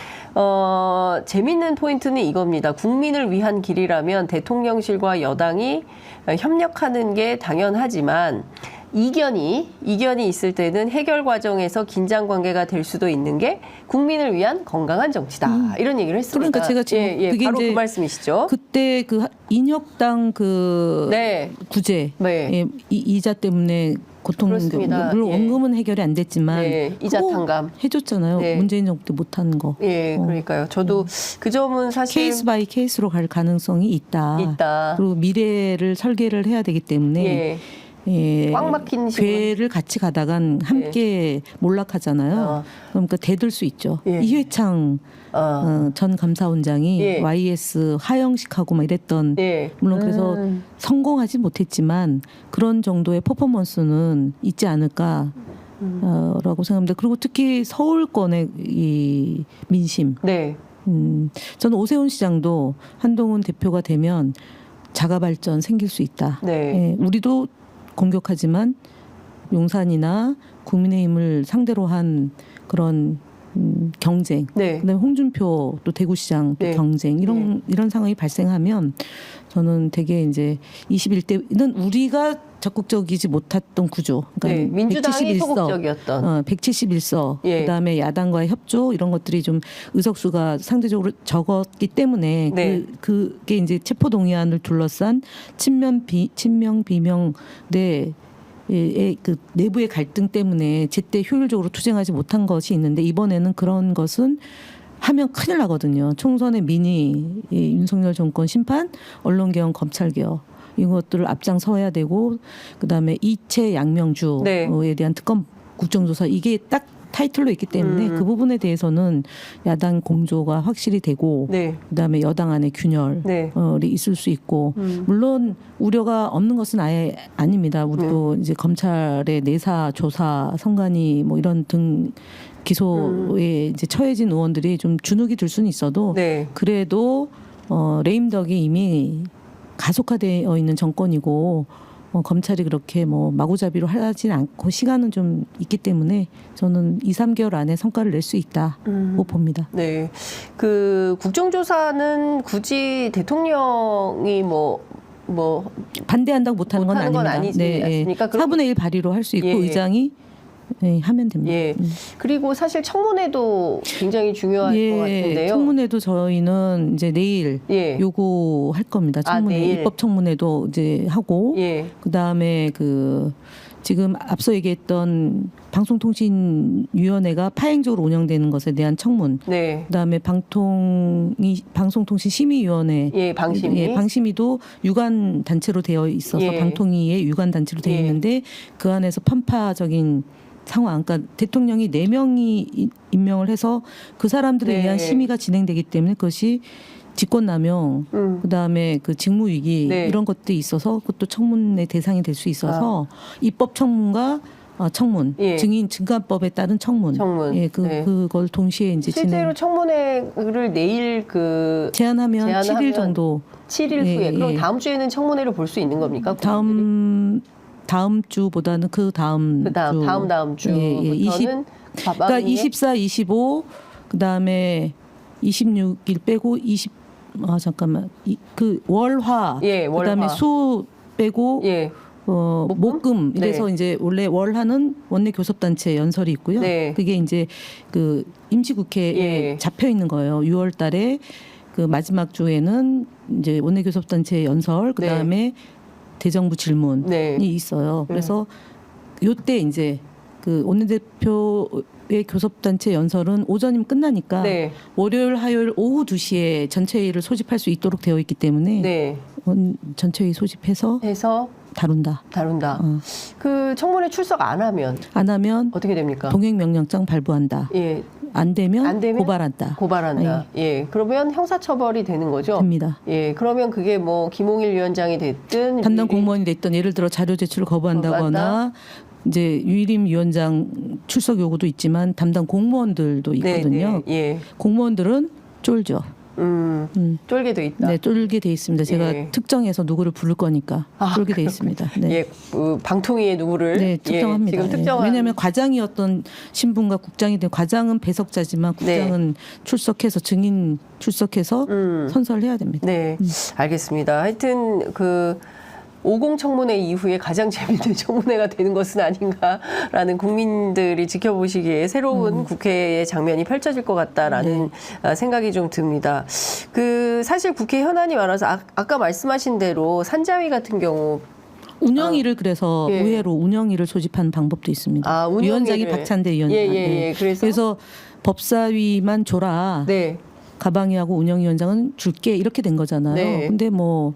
재밌는 포인트는 이겁니다. 국민을 위한 길이라면 대통령실과 여당이 협력하는 게 당연하지만 이견이 있을 때는 해결 과정에서 긴장 관계가 될 수도 있는 게 국민을 위한 건강한 정치다. 이런 얘기를 했습니다. 그러니까 제가 지금 그게 바로 이제 그 말씀이시죠. 그때 그 인혁당 그 네. 구제 네. 예, 이자 때문에 고통 그렇습니다. 물론 예. 원금은 해결이 안 됐지만 네, 이자 그거 탕감. 해줬잖아요. 네. 문재인 정부 때 못하는 거. 예, 그러니까요. 저도 그 점은 사실 케이스 바이 케이스로 갈 가능성이 있다. 그리고 미래를 설계를 해야 되기 때문에 예. 예, 꽉 막힌 시간. 궤를 같이 가다간 함께 몰락하잖아요. 그러니까 대들 수 있죠. 예. 이회창 전 감사원장이 예. YS 화형식하고 막 이랬던 예. 물론 그래서 성공하지 못했지만 그런 정도의 퍼포먼스는 있지 않을까. 라고 생각합니다. 그리고 특히 서울권의 이 민심. 네. 저는 오세훈 시장도 한동훈 대표가 되면 자가 발전 생길 수 있다. 네. 예, 우리도 공격하지만 용산이나 국민의힘을 상대로 한 그런 경쟁, 네. 그다음에 홍준표 또 대구시장 또 네. 경쟁 이런 상황이 발생하면 저는 되게 이제 21대는 우리가 적극적이지 못했던 구조. 네. 그러니까 민주당이 171석, 소극적이었던. 171석, 예. 그다음에 야당과의 협조 이런 것들이 좀 의석수가 상대적으로 적었기 때문에 네. 그게 이제 체포동의안을 둘러싼 친명 비명 내 그 내부의 갈등 때문에 제때 효율적으로 투쟁하지 못한 것이 있는데 이번에는 그런 것은 하면 큰일 나거든요. 총선의 민의, 윤석열 정권 심판, 언론개혁, 검찰개혁 이것들을 앞장서야 되고 그다음에 이채 양명주에 네. 대한 특검 국정조사 이게 딱 타이틀로 있기 때문에 그 부분에 대해서는 야당 공조가 확실히 되고 네. 그다음에 여당 안에 균열이 네. 있을 수 있고 물론 우려가 없는 것은 아예 아닙니다. 우리도 이제 검찰의 내사 조사 선관위 뭐 이런 등 기소에 이제 처해진 의원들이 좀 주눅이 들 수는 있어도 네. 그래도 레임덕이 이미 가속화되어 있는 정권이고 검찰이 그렇게 뭐 마구잡이로 하진 않고 시간은 좀 있기 때문에 저는 2, 3개월 안에 성과를 낼 수 있다고 봅니다. 네. 그 국정조사는 굳이 대통령이 뭐 반대한다고 못하는 건 못하는 건 아닙니다. 아니지 않습니까? 4분의 1 발의로 할 수 있고 예. 의장이 하면 됩니다. 예. 그리고 사실 청문회도 굉장히 중요할 것 같은데요. 청문회도 저희는 이제 내일 요구할 겁니다. 청문회 내일. 입법 청문회도 이제 하고 예. 그다음에 지금 앞서 얘기했던 방송통신위원회가 파행적으로 운영되는 것에 대한 청문, 네. 그다음에 방송통신심의위원회, 예, 방심위. 예, 방심위도 유관 단체로 되어 있어서 예. 방통위의 유관 단체로 되어 예. 있는데 그 안에서 편파적인 상황, 그러니까 대통령이 4명이 임명을 해서 그 사람들에 네. 의한 심의가 진행되기 때문에 그것이 직권남용, 그다음에 그 직무위기 네. 이런 것들이 있어서 그것도 청문의 대상이 될 수 있어서 입법 청문과 청문, 예. 증거법에 따른 청문, 청문. 예, 네. 그걸 동시에 이제 실제로 청문회를 내일 제한하면 7일 정도 7일 예, 후에 그럼 예. 다음 주에는 청문회를 볼 수 있는 겁니까? 국민들이? 다음 주보다는 그 다음 주. 다음 주부터는 그러니까 24, 25 그다음에 26일 빼고 그 월화, 예, 월화. 그다음에 수 빼고 예. 목금 이래서 네. 이제 원래 월화는 원내 교섭단체 연설이 있고요. 네. 그게 이제 그 임시국회에 예. 잡혀 있는 거예요. 6월달에 그 마지막 주에는 이제 원내 교섭단체 연설, 그 다음에 대정부 질문이 네. 있어요. 그래서 요때 이제 그 원내대표의 교섭단체 연설은 오전이면 끝나니까 네. 월요일, 화요일 오후 2시에 전체회의를 소집할 수 있도록 되어 있기 때문에 네. 전체회의 소집해서 다룬다. 그 청문회 출석 안 하면 어떻게 됩니까? 동행명령장 발부한다. 예. 안 되면 고발한다. 예. 그러면 형사처벌이 되는 거죠? 됩니다. 예. 그러면 그게 뭐 김홍일 위원장이 됐든 담당 공무원이 됐든 예를 들어 자료 제출을 거부한다거나 이제 유일임 위원장 출석 요구도 있지만 담당 공무원들도 있거든요. 네, 예. 공무원들은 쫄죠. 쫄게 돼 있다. 네, 쫄게 돼 있습니다. 제가 예. 특정해서 누구를 부를 거니까 쫄게 돼 있습니다. 네. 예, 방통위의 누구를 특정합니다. 지금 특정한. 왜냐하면 과장이었던 신분과 국장이 된 과장은 배석자지만 국장은 출석해서 증인 출석해서 선서를 해야 됩니다. 네, 알겠습니다. 하여튼 50 청문회 이후에 가장 재밌는 청문회가 되는 것은 아닌가라는 국민들이 지켜보시기에 새로운 국회의 장면이 펼쳐질 것 같다라는 생각이 좀 듭니다. 사실 국회 현안이 많아서 아까 말씀하신 대로 산자위 같은 경우 운영위를 그래서 의회로 운영위를 소집하는 방법도 있습니다. 위원장이 박찬대 위원장. 예. 그래서 법사위만 줘라. 네. 가방위하고 운영위원장은 줄게 이렇게 된 거잖아요. 네. 근데 뭐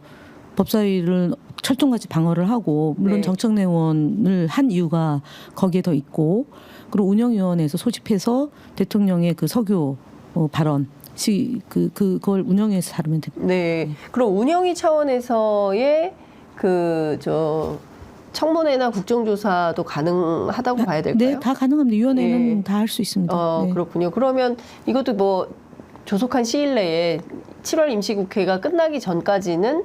법사위를 철통같이 방어를 하고 물론 정청래의원을 한 이유가 거기에 더 있고 그리고 운영위원회에서 소집해서 대통령의 그 석유 발언 그걸 운영위에서 다루면 됩니다. 네. 그럼 운영위 차원에서의 청문회나 국정조사도 가능하다고 봐야 될까요? 네, 다 가능합니다. 위원회는 다 할 수 있습니다. 그렇군요. 그러면 이것도 뭐 조속한 시일 내에 7월 임시국회가 끝나기 전까지는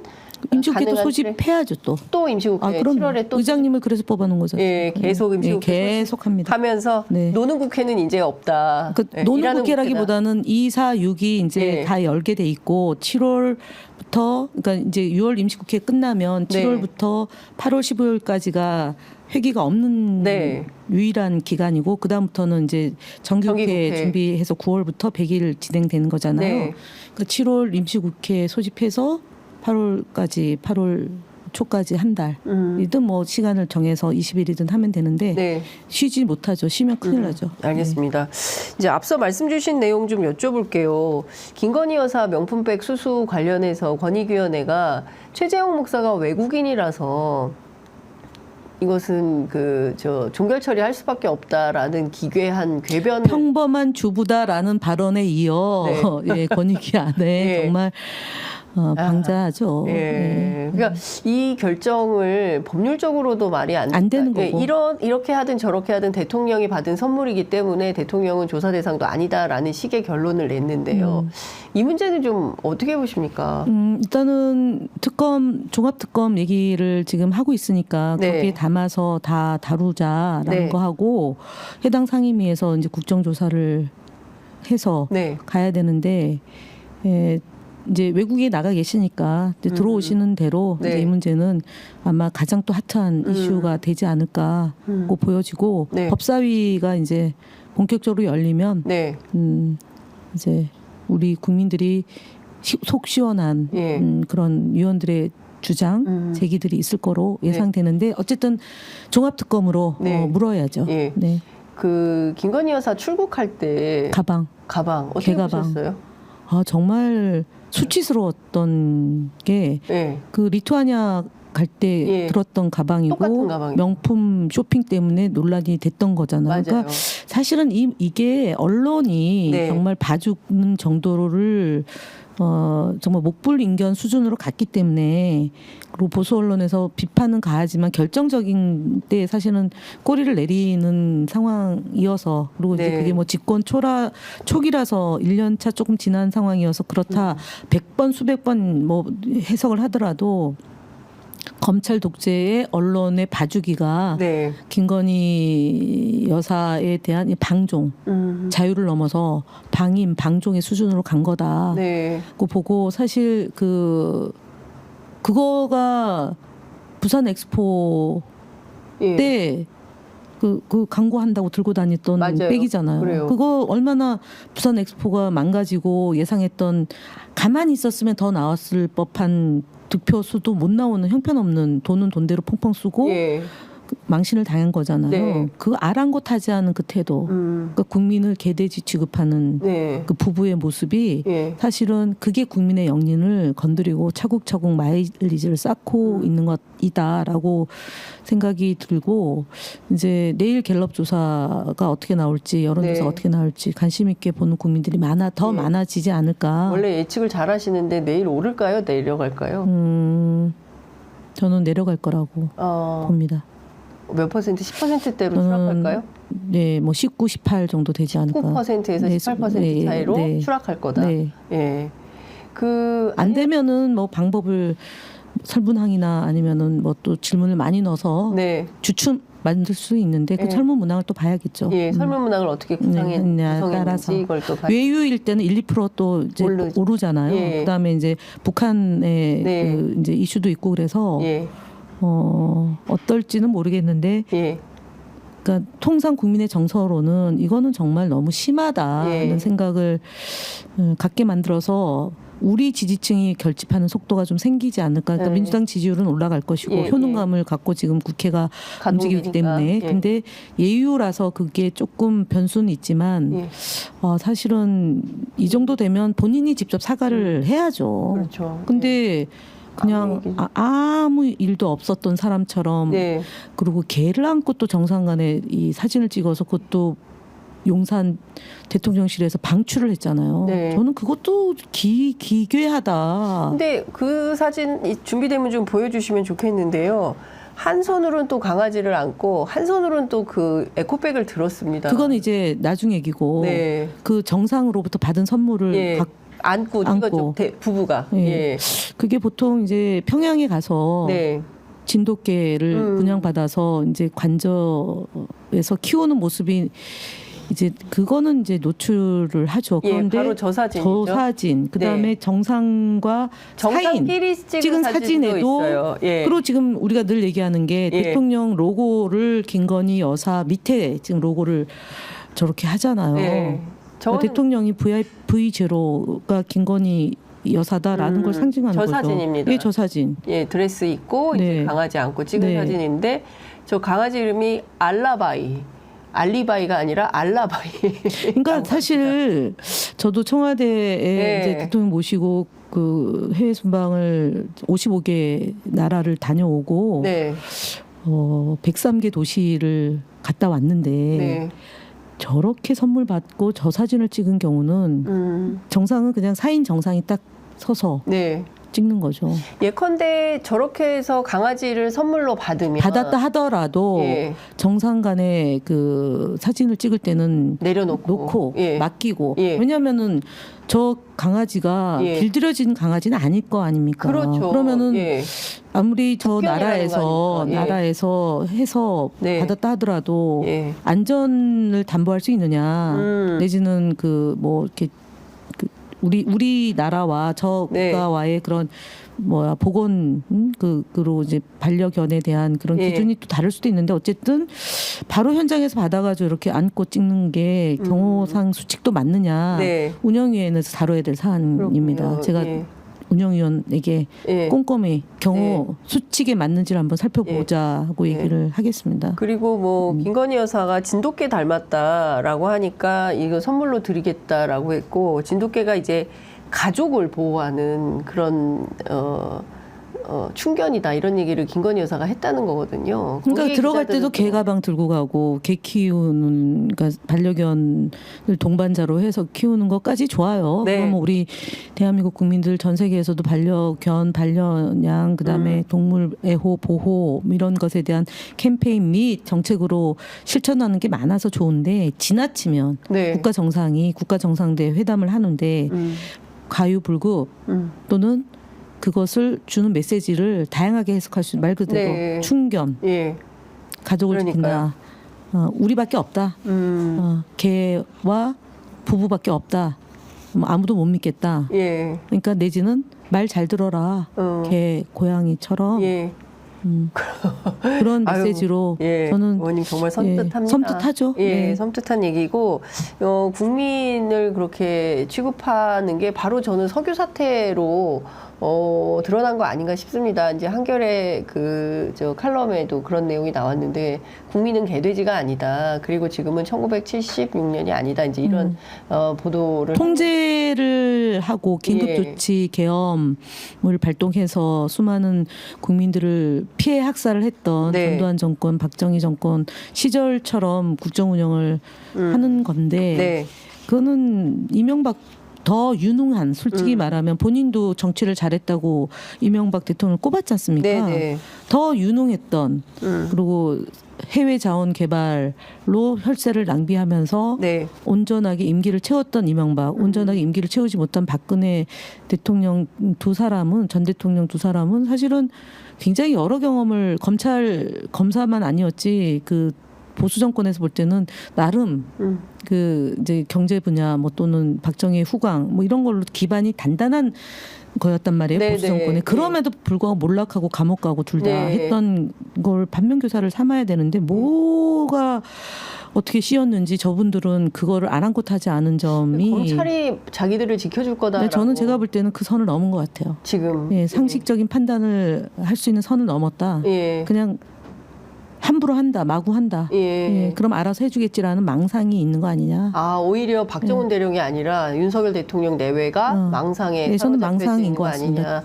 임시국회도 소집해야죠 또 임시국회 그럼 7월에 또 의장님을 그래서 뽑아놓은 거잖아요. 예, 계속 임시국회 계속합니다. 하면서 노는 국회는 이제 없다. 노는 국회라기보다는 2, 4, 6이 이제 다 열게 돼 있고 7월부터 그러니까 이제 6월 임시국회 끝나면 7월부터 8월 15일까지가 회기가 없는 유일한 기간이고 그다음부터는 이제 정기국회 준비해서 9월부터 100일 진행되는 거잖아요. 그러니까 7월 임시국회 소집해서 8월 초까지 한 달이든 뭐 시간을 정해서 20일이든 하면 되는데 쉬지 못하죠. 쉬면 큰일 나죠. 알겠습니다. 이제 앞서 말씀 주신 내용 좀 여쭤볼게요. 김건희 여사 명품백 수수 관련해서 권익위원회가 최재형 목사가 외국인이라서 이것은 종결 처리할 수밖에 없다라는 기괴한 궤변 평범한 주부다라는 발언에 이어 권익위 안에 정말 방자하죠. 그러니까 이 결정을 법률적으로도 말이 안 되는 거고 이렇게 하든 저렇게 하든 대통령이 받은 선물이기 때문에 대통령은 조사 대상도 아니다라는 식의 결론을 냈는데요. 이 문제는 좀 어떻게 보십니까? 일단은 종합특검 얘기를 지금 하고 있으니까 거기에 담아서 다 다루자라는 거 하고 해당 상임위에서 이제 국정조사를 해서 가야 되는데 이제 외국에 나가 계시니까 이제 들어오시는 대로 이제 이 문제는 아마 가장 또 핫한 이슈가 되지 않을까고 보여지고 법사위가 이제 본격적으로 열리면 이제 우리 국민들이 속 시원한 그런 위원들의 주장 제기들이 있을 거로 예상되는데 어쨌든 종합특검으로 네. 물어야죠. 예. 네. 그 김건희 여사 출국할 때 가방 어떻게 개가방. 보셨어요? 정말 수치스러웠던 게 그 예. 리투아니아 갈 때 예. 들었던 가방이고 똑같은 가방이에요. 명품 쇼핑 때문에 논란이 됐던 거잖아요. 맞아요. 그러니까 사실은 이게 언론이 네. 정말 봐주는 정도를 정말 목불인견 수준으로 갔기 때문에 그리고 보수 언론에서 비판은 가하지만 결정적인 때 사실은 꼬리를 내리는 상황이어서 그리고 이제 네. 그게 뭐 집권 초기라서 1년 차 조금 지난 상황이어서 그렇다 100번 수백 번 뭐 해석을 하더라도 검찰 독재의 언론의 봐주기가 네. 김건희 여사에 대한 이 방종, 자유를 넘어서 방종의 수준으로 간 거다. 네. 그 보고 사실 그거가 부산 엑스포 예. 때 그 광고한다고 들고 다녔던 맞아요. 백이잖아요. 그래요. 그거 얼마나 부산 엑스포가 망가지고 예상했던 가만히 있었으면 더 나왔을 법한 득표 수도 못 나오는 형편없는 돈은 돈대로 펑펑 쓰고 예. 망신을 당한 거잖아요. 네. 그 아랑곳하지 않은 그 태도, 그러니까 국민을 개돼지 취급하는 네. 그 부부의 모습이 예. 사실은 그게 국민의 영린을 건드리고 차곡차곡 마일리지를 쌓고 있는 것이다라고 생각이 들고 이제 내일 갤럽 조사가 어떻게 나올지 여론조사가 네. 어떻게 나올지 관심 있게 보는 국민들이 더 네. 많아지지 않을까. 원래 예측을 잘 하시는데 내일 오를까요? 내려갈까요? 저는 내려갈 거라고 봅니다. 몇 퍼센트? 10%대로 추락할까요? 네, 뭐 19, 18 정도 되지 않을까. 9%에서 네, 18% 사이로 네. 추락할 거다. 네. 예. 안 되면은 뭐 방법을 설문항이나 아니면은 뭐 또 질문을 많이 넣어서 네. 주춤 만들 수 있는데 그 네. 설문 문항을 또 봐야겠죠. 예, 설문 문항을 어떻게 따라서 구성했는지 이걸 또 봐야 외유일 때는 1, 2%또 이제 오르죠. 오르잖아요. 예. 그다음에 이제 북한의 네. 그 이제 이슈도 있고 그래서 예. 어떨지는 모르겠는데 예. 그러니까 통상 국민의 정서로는 이거는 정말 너무 심하다는 예. 생각을 갖게 만들어서 우리 지지층이 결집하는 속도가 좀 생기지 않을까. 그러니까 네. 민주당 지지율은 올라갈 것이고 예, 효능감을 갖고 지금 국회가 움직이기 때문에. 예. 근데 예유라서 그게 조금 변수는 있지만 예. 사실은 이 정도 되면 본인이 직접 사과를 해야죠. 그렇죠. 근데 그냥 아무 일도 없었던 사람처럼 네. 그리고 개를 안고 또 정상간에 이 사진을 찍어서 그것도 용산 대통령실에서 방출을 했잖아요. 네. 저는 그것도 기괴하다. 근데 그 사진 준비되면 좀 보여주시면 좋겠는데요. 한 손으로는 또 강아지를 안고 한 손으로는 또 그 에코백을 들었습니다. 그건 이제 나중 얘기고 네. 그 정상으로부터 받은 선물을 예. 안고 찍었죠. 부부가. 예. 예. 그게 보통 이제 평양에 가서 네. 진돗개를 분양받아서 이제 관저에서 키우는 모습이 이제 그거는 이제 노출을 하죠. 예, 그런데 바로 저 사진이죠. 저 사진 그다음에 네. 정상과 사인 정상끼리 찍은 사진에도 있어요. 예. 그리고 지금 우리가 늘 얘기하는 게 예. 대통령 로고를 김건희 여사 밑에 지금 로고를 저렇게 하잖아요. 예. 저는 대통령이 V0가 김건희 여사다라는 걸 상징하는 저 거죠. 사진입니다. 예, 저 사진. 예, 드레스 입고 네. 이제 강아지 안고 찍은 네. 사진인데 저 강아지 이름이 알리바이가 아니라 알라바이. 그러니까 사실 저도 청와대에 네. 이제 대통령 모시고 그 해외 순방을 55개 나라를 다녀오고 네. 103개 도시를 갔다 왔는데 네. 저렇게 선물 받고 저 사진을 찍은 경우는 정상은 그냥 사인 정상이 딱 서서 네. 찍는 거죠. 예컨대 저렇게 해서 강아지를 선물로 받으면 받았다 하더라도 예. 정상 간에 그 사진을 찍을 때는 내려놓고 예. 맡기고 예. 왜냐면은 저 강아지가 예. 길들여진 강아지는 아닐 거 아닙니까? 그렇죠. 그러면은 예. 아무리 저 국경이라는 거 아닙니까? 예. 나라에서 해서 네. 받았다 하더라도 예. 안전을 담보할 수 있느냐 내지는 그 뭐 이렇게 우리나라와 저국가와의 그런 보건 그로 이제 반려견에 대한 그런 예. 기준이 또 다를 수도 있는데 어쨌든 바로 현장에서 받아가지고 이렇게 안고 찍는 게 경호상 수칙도 맞느냐 네. 운영위원회에서 다뤄야 될 사안입니다. 그렇군요. 제가 예. 운영위원에게 예. 꼼꼼히 경호 수칙에 맞는지를 한번 살펴보자 하고 얘기를 하겠습니다. 그리고 뭐 김건희 여사가 진돗개 닮았다라고 하니까 이거 선물로 드리겠다라고 했고, 진돗개가 이제 가족을 보호하는 그런 충견이다 이런 얘기를 김건희 여사가 했다는 거거든요. 그러니까 거기에 들어갈 때도 기자들은 개 가방 들고 가고 개 키우는, 그러니까 반려견을 동반자로 해서 키우는 것까지 좋아요. 네. 그러면 우리 대한민국 국민들 전 세계에서도 반려견, 반려양, 그다음에 동물 애호 보호 이런 것에 대한 캠페인 및 정책으로 실천하는 게 많아서 좋은데, 지나치면 네. 국가 정상대 회담을 하는데 과유불급 또는 그것을 주는 메시지를 다양하게 해석할 수 있는, 말 그대로 네. 충견, 예. 가족을 그러니까요. 지킨다. 우리밖에 없다. 개와 부부밖에 없다. 아무도 못 믿겠다. 예. 그러니까 내지는 말 잘 들어라. 개, 고양이처럼 예. 그런 아유, 메시지로 예. 저는 의원님 정말 섬뜩합니다. 섬뜩하죠. 예, 네. 섬뜩한 얘기고, 국민을 그렇게 취급하는 게 바로 저는 석유 사태로 드러난 거 아닌가 싶습니다. 이제 한겨레 저 칼럼에도 그런 내용이 나왔는데, 국민은 개돼지가 아니다. 그리고 지금은 1976년이 아니다. 이제 이런 보도를 통제를 하고 예. 긴급조치 계엄을 발동해서 수많은 국민들을 피해 학살을 했던 네. 전두환 정권, 박정희 정권 시절처럼 국정 운영을 하는 건데, 네. 그거는 이명박 더 유능한, 솔직히 말하면 본인도 정치를 잘했다고 이명박 대통령을 꼽았지 않습니까? 네, 네. 더 유능했던, 그리고 해외 자원 개발로 혈세를 낭비하면서 네. 온전하게 임기를 채웠던 이명박, 온전하게 임기를 채우지 못한 박근혜 대통령 전 대통령 두 사람은 사실은 굉장히 여러 경험을, 검사만 아니었지, 그 보수 정권에서 볼 때는 나름 그 이제 경제 분야 뭐 또는 박정희 후광 뭐 이런 걸로 기반이 단단한 거였단 말이에요. 네, 보수 네, 정권에. 그럼에도 불구하고 몰락하고 감옥 가고 둘 다 네. 했던 걸 반면교사를 삼아야 되는데, 뭐가 어떻게 씌었는지 저분들은 그거를 아랑곳하지 않은 점이, 검찰이 자기들을 지켜줄 거다. 네, 저는 제가 볼 때는 그 선을 넘은 것 같아요. 지금 예, 상식적인 판단을 할 수 있는 선을 넘었다. 예. 그냥 함부로 한다, 마구 한다. 예. 예, 그럼 알아서 해주겠지라는 망상이 있는 거 아니냐. 아, 오히려 박정훈 대령이 아니라 윤석열 대통령 내외가 망상에 네, 저는 사로잡힐 수 망상인 있는 것 거 같습니다. 아니냐.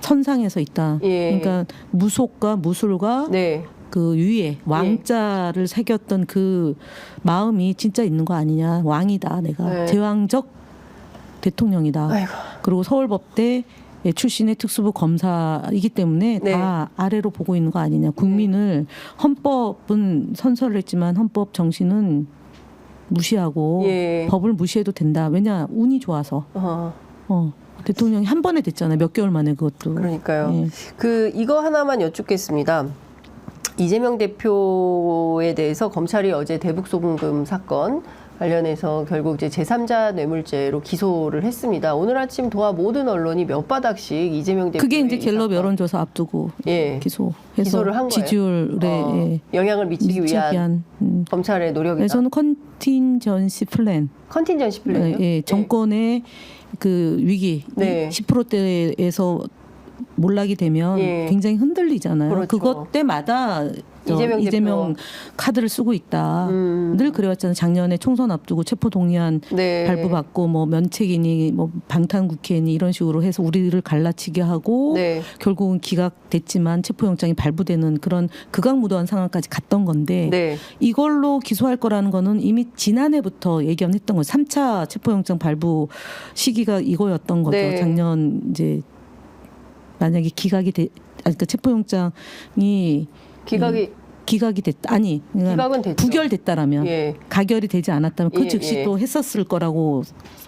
선상에서 있다. 예. 그러니까 무속과 무술과 네. 그 위에 왕자를 새겼던 그 마음이 진짜 있는 거 아니냐. 왕이다, 내가. 네. 제왕적 대통령이다. 아이고. 그리고 서울법대 출신의 특수부 검사이기 때문에 네. 다 아래로 보고 있는 거 아니냐. 국민을, 헌법은 선서를 했지만 헌법 정신은 무시하고 예. 법을 무시해도 된다. 왜냐, 운이 좋아서. 대통령이 한 번에 됐잖아요. 몇 개월 만에 그것도. 그러니까요. 예. 이거 하나만 여쭙겠습니다. 이재명 대표에 대해서 검찰이 어제 대북송금 사건 관련해서 결국 이제 제3자 뇌물죄로 기소를 했습니다. 오늘 아침 도하 모든 언론이 몇 바닥씩 이재명 대표, 그게 이제 갤럽 여론조사 앞두고 기소해서 기소를 한 거예요. 지지율에 영향을 미치기 위한 검찰의 노력이다. 그래서는 컨틴전시 플랜, 컨틴전시 플랜이요? 정권의 그 위기 10%대에서 몰락이 되면 굉장히 흔들리잖아요. 그렇죠. 그것 때마다 이재명 카드를 쓰고 있다. 늘 그래왔잖아요. 작년에 총선 앞두고 체포동의안 발부받고 뭐 면책이니 뭐 방탄국회니 이런 식으로 해서 우리를 갈라치게 하고 결국은 기각됐지만 체포영장이 발부되는 그런 극악무도한 상황까지 갔던 건데 이걸로 기소할 거라는 거는 이미 지난해부터 예견했던 거예요. 3차 체포영장 발부 시기가 이거였던 거죠. 작년 이제 만약에 그러니까 체포영장이 기각이 됐다. 아니, 기각은 됐죠. 부결됐다라면 가결이 되지 않았다면 그 즉시 또 했었을 거라고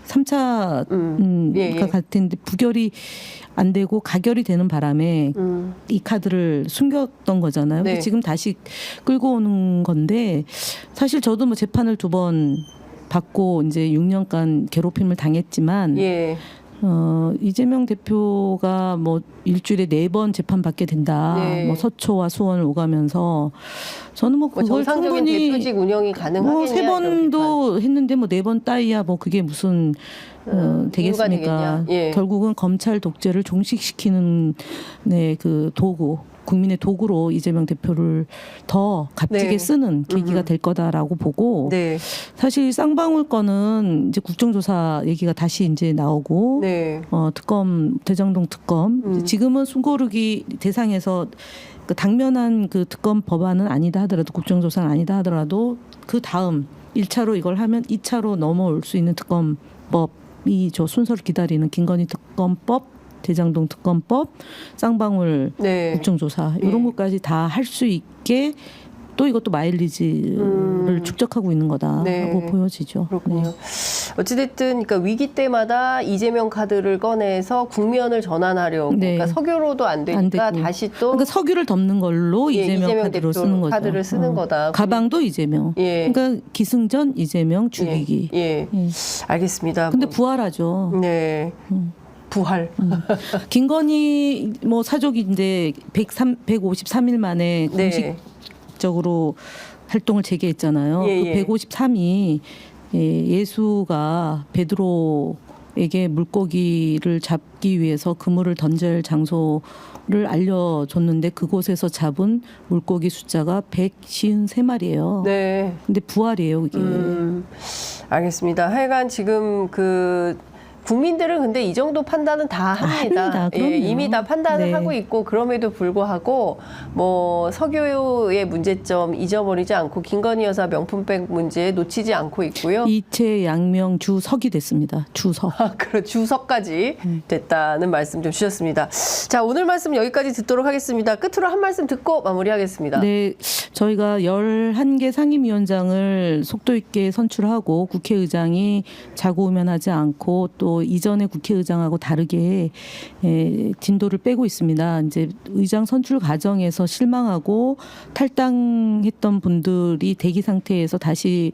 3차가 갈 텐데 부결이 안 되고 가결이 되는 바람에 이 카드를 숨겼던 거잖아요. 지금 다시 끌고 오는 건데 사실 저도 뭐 재판을 2번 받고 이제 6년간 괴롭힘을 당했지만 이재명 대표가 뭐 일주일에 4번 재판 받게 된다. 네. 뭐 서초와 수원을 오가면서 저는 뭐 그걸 정상적인 충분히 대표직 운영이 가능하겠냐. 3번도 했는데 뭐 4번 따위야 뭐 그게 무슨 되겠습니까? 예. 결국은 검찰 독재를 종식시키는 그 도구. 국민의 도구로 이재명 대표를 더 값지게 네. 쓰는 계기가 될 거다라고 보고 네. 사실 쌍방울 건은 이제 국정조사 얘기가 다시 이제 나오고 네. 특검 대장동 특검 지금은 숨고르기 대상에서 그 당면한 그 특검 법안은 아니다 하더라도 국정조사는 아니다 하더라도 그 다음 1차로 이걸 하면 2차로 넘어올 수 있는 특검법이 저 순서를 기다리는 김건희 특검법 대장동 특검법, 쌍방울 네. 국정조사 이런 것까지 다 할 수 있게 또 이것도 마일리지를 축적하고 있는 거다라고 네. 보여지죠. 그렇군요. 네. 어찌됐든 그러니까 위기 때마다 이재명 카드를 꺼내서 국면을 전환하려고 네. 그러니까 석유로도 안 되니까 안 되고. 다시 또 그러니까 석유를 덮는 걸로 예, 이재명 카드로 대표 쓰는 거죠. 카드를 쓰는 거다. 가방도 이재명. 예. 그러니까 기승전 이재명 죽이기. 예. 예. 알겠습니다. 근데 뭐, 부활하죠. 네. 부활. 김건희 뭐 사족인데 153일 만에 네. 공식적으로 활동을 재개했잖아요. 예, 그 예. 153이 예수가 베드로에게 물고기를 잡기 위해서 그물을 던질 장소를 알려줬는데 그곳에서 잡은 물고기 숫자가 153마리예요. 네. 근데 부활이에요, 이게. 알겠습니다. 하여간 지금 그 국민들은 근데 이 정도 판단은 다 합니다. 합니다. 예, 그럼요. 이미 다 판단을 네. 하고 있고 그럼에도 불구하고 뭐 석유의 문제점 잊어버리지 않고 김건희 여사 명품백 문제 놓치지 않고 있고요. 이체 양명 주석이 됐습니다. 주석. 그런 주석까지 됐다는 말씀 좀 주셨습니다. 자, 오늘 말씀 여기까지 듣도록 하겠습니다. 끝으로 한 말씀 듣고 마무리하겠습니다. 네, 저희가 11개 상임위원장을 속도 있게 선출하고 국회의장이 자고우면하지 않고 또 이전의 국회의장하고 다르게 진도를 빼고 있습니다. 이제 의장 선출 과정에서 실망하고 탈당했던 분들이 대기 상태에서 다시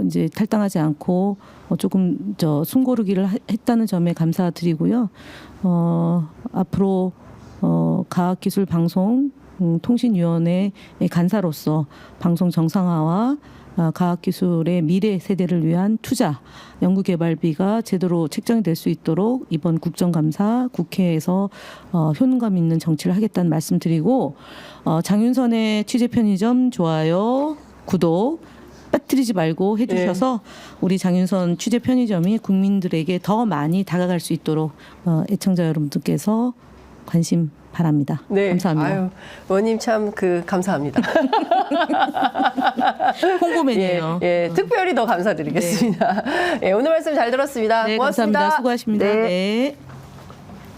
이제 탈당하지 않고 조금 숨고르기를 했다는 점에 감사드리고요. 앞으로 과학기술방송 통신위원회의 간사로서 방송 정상화와 과학기술의 미래 세대를 위한 투자, 연구개발비가 제대로 책정이 될 수 있도록 이번 국정감사 국회에서 효능감 있는 정치를 하겠다는 말씀드리고 장윤선의 취재편의점 좋아요, 구독 빠뜨리지 말고 해주셔서 우리 장윤선 취재편의점이 국민들에게 더 많이 다가갈 수 있도록 애청자 여러분들께서 관심 바랍니다. 네. 감사합니다. 아유, 의원님 참 감사합니다. 홍보맨이에요. 예, 특별히 더 감사드리겠습니다. 예, 오늘 말씀 잘 들었습니다. 네, 고맙습니다. 감사합니다. 수고하십니다. 네. 네.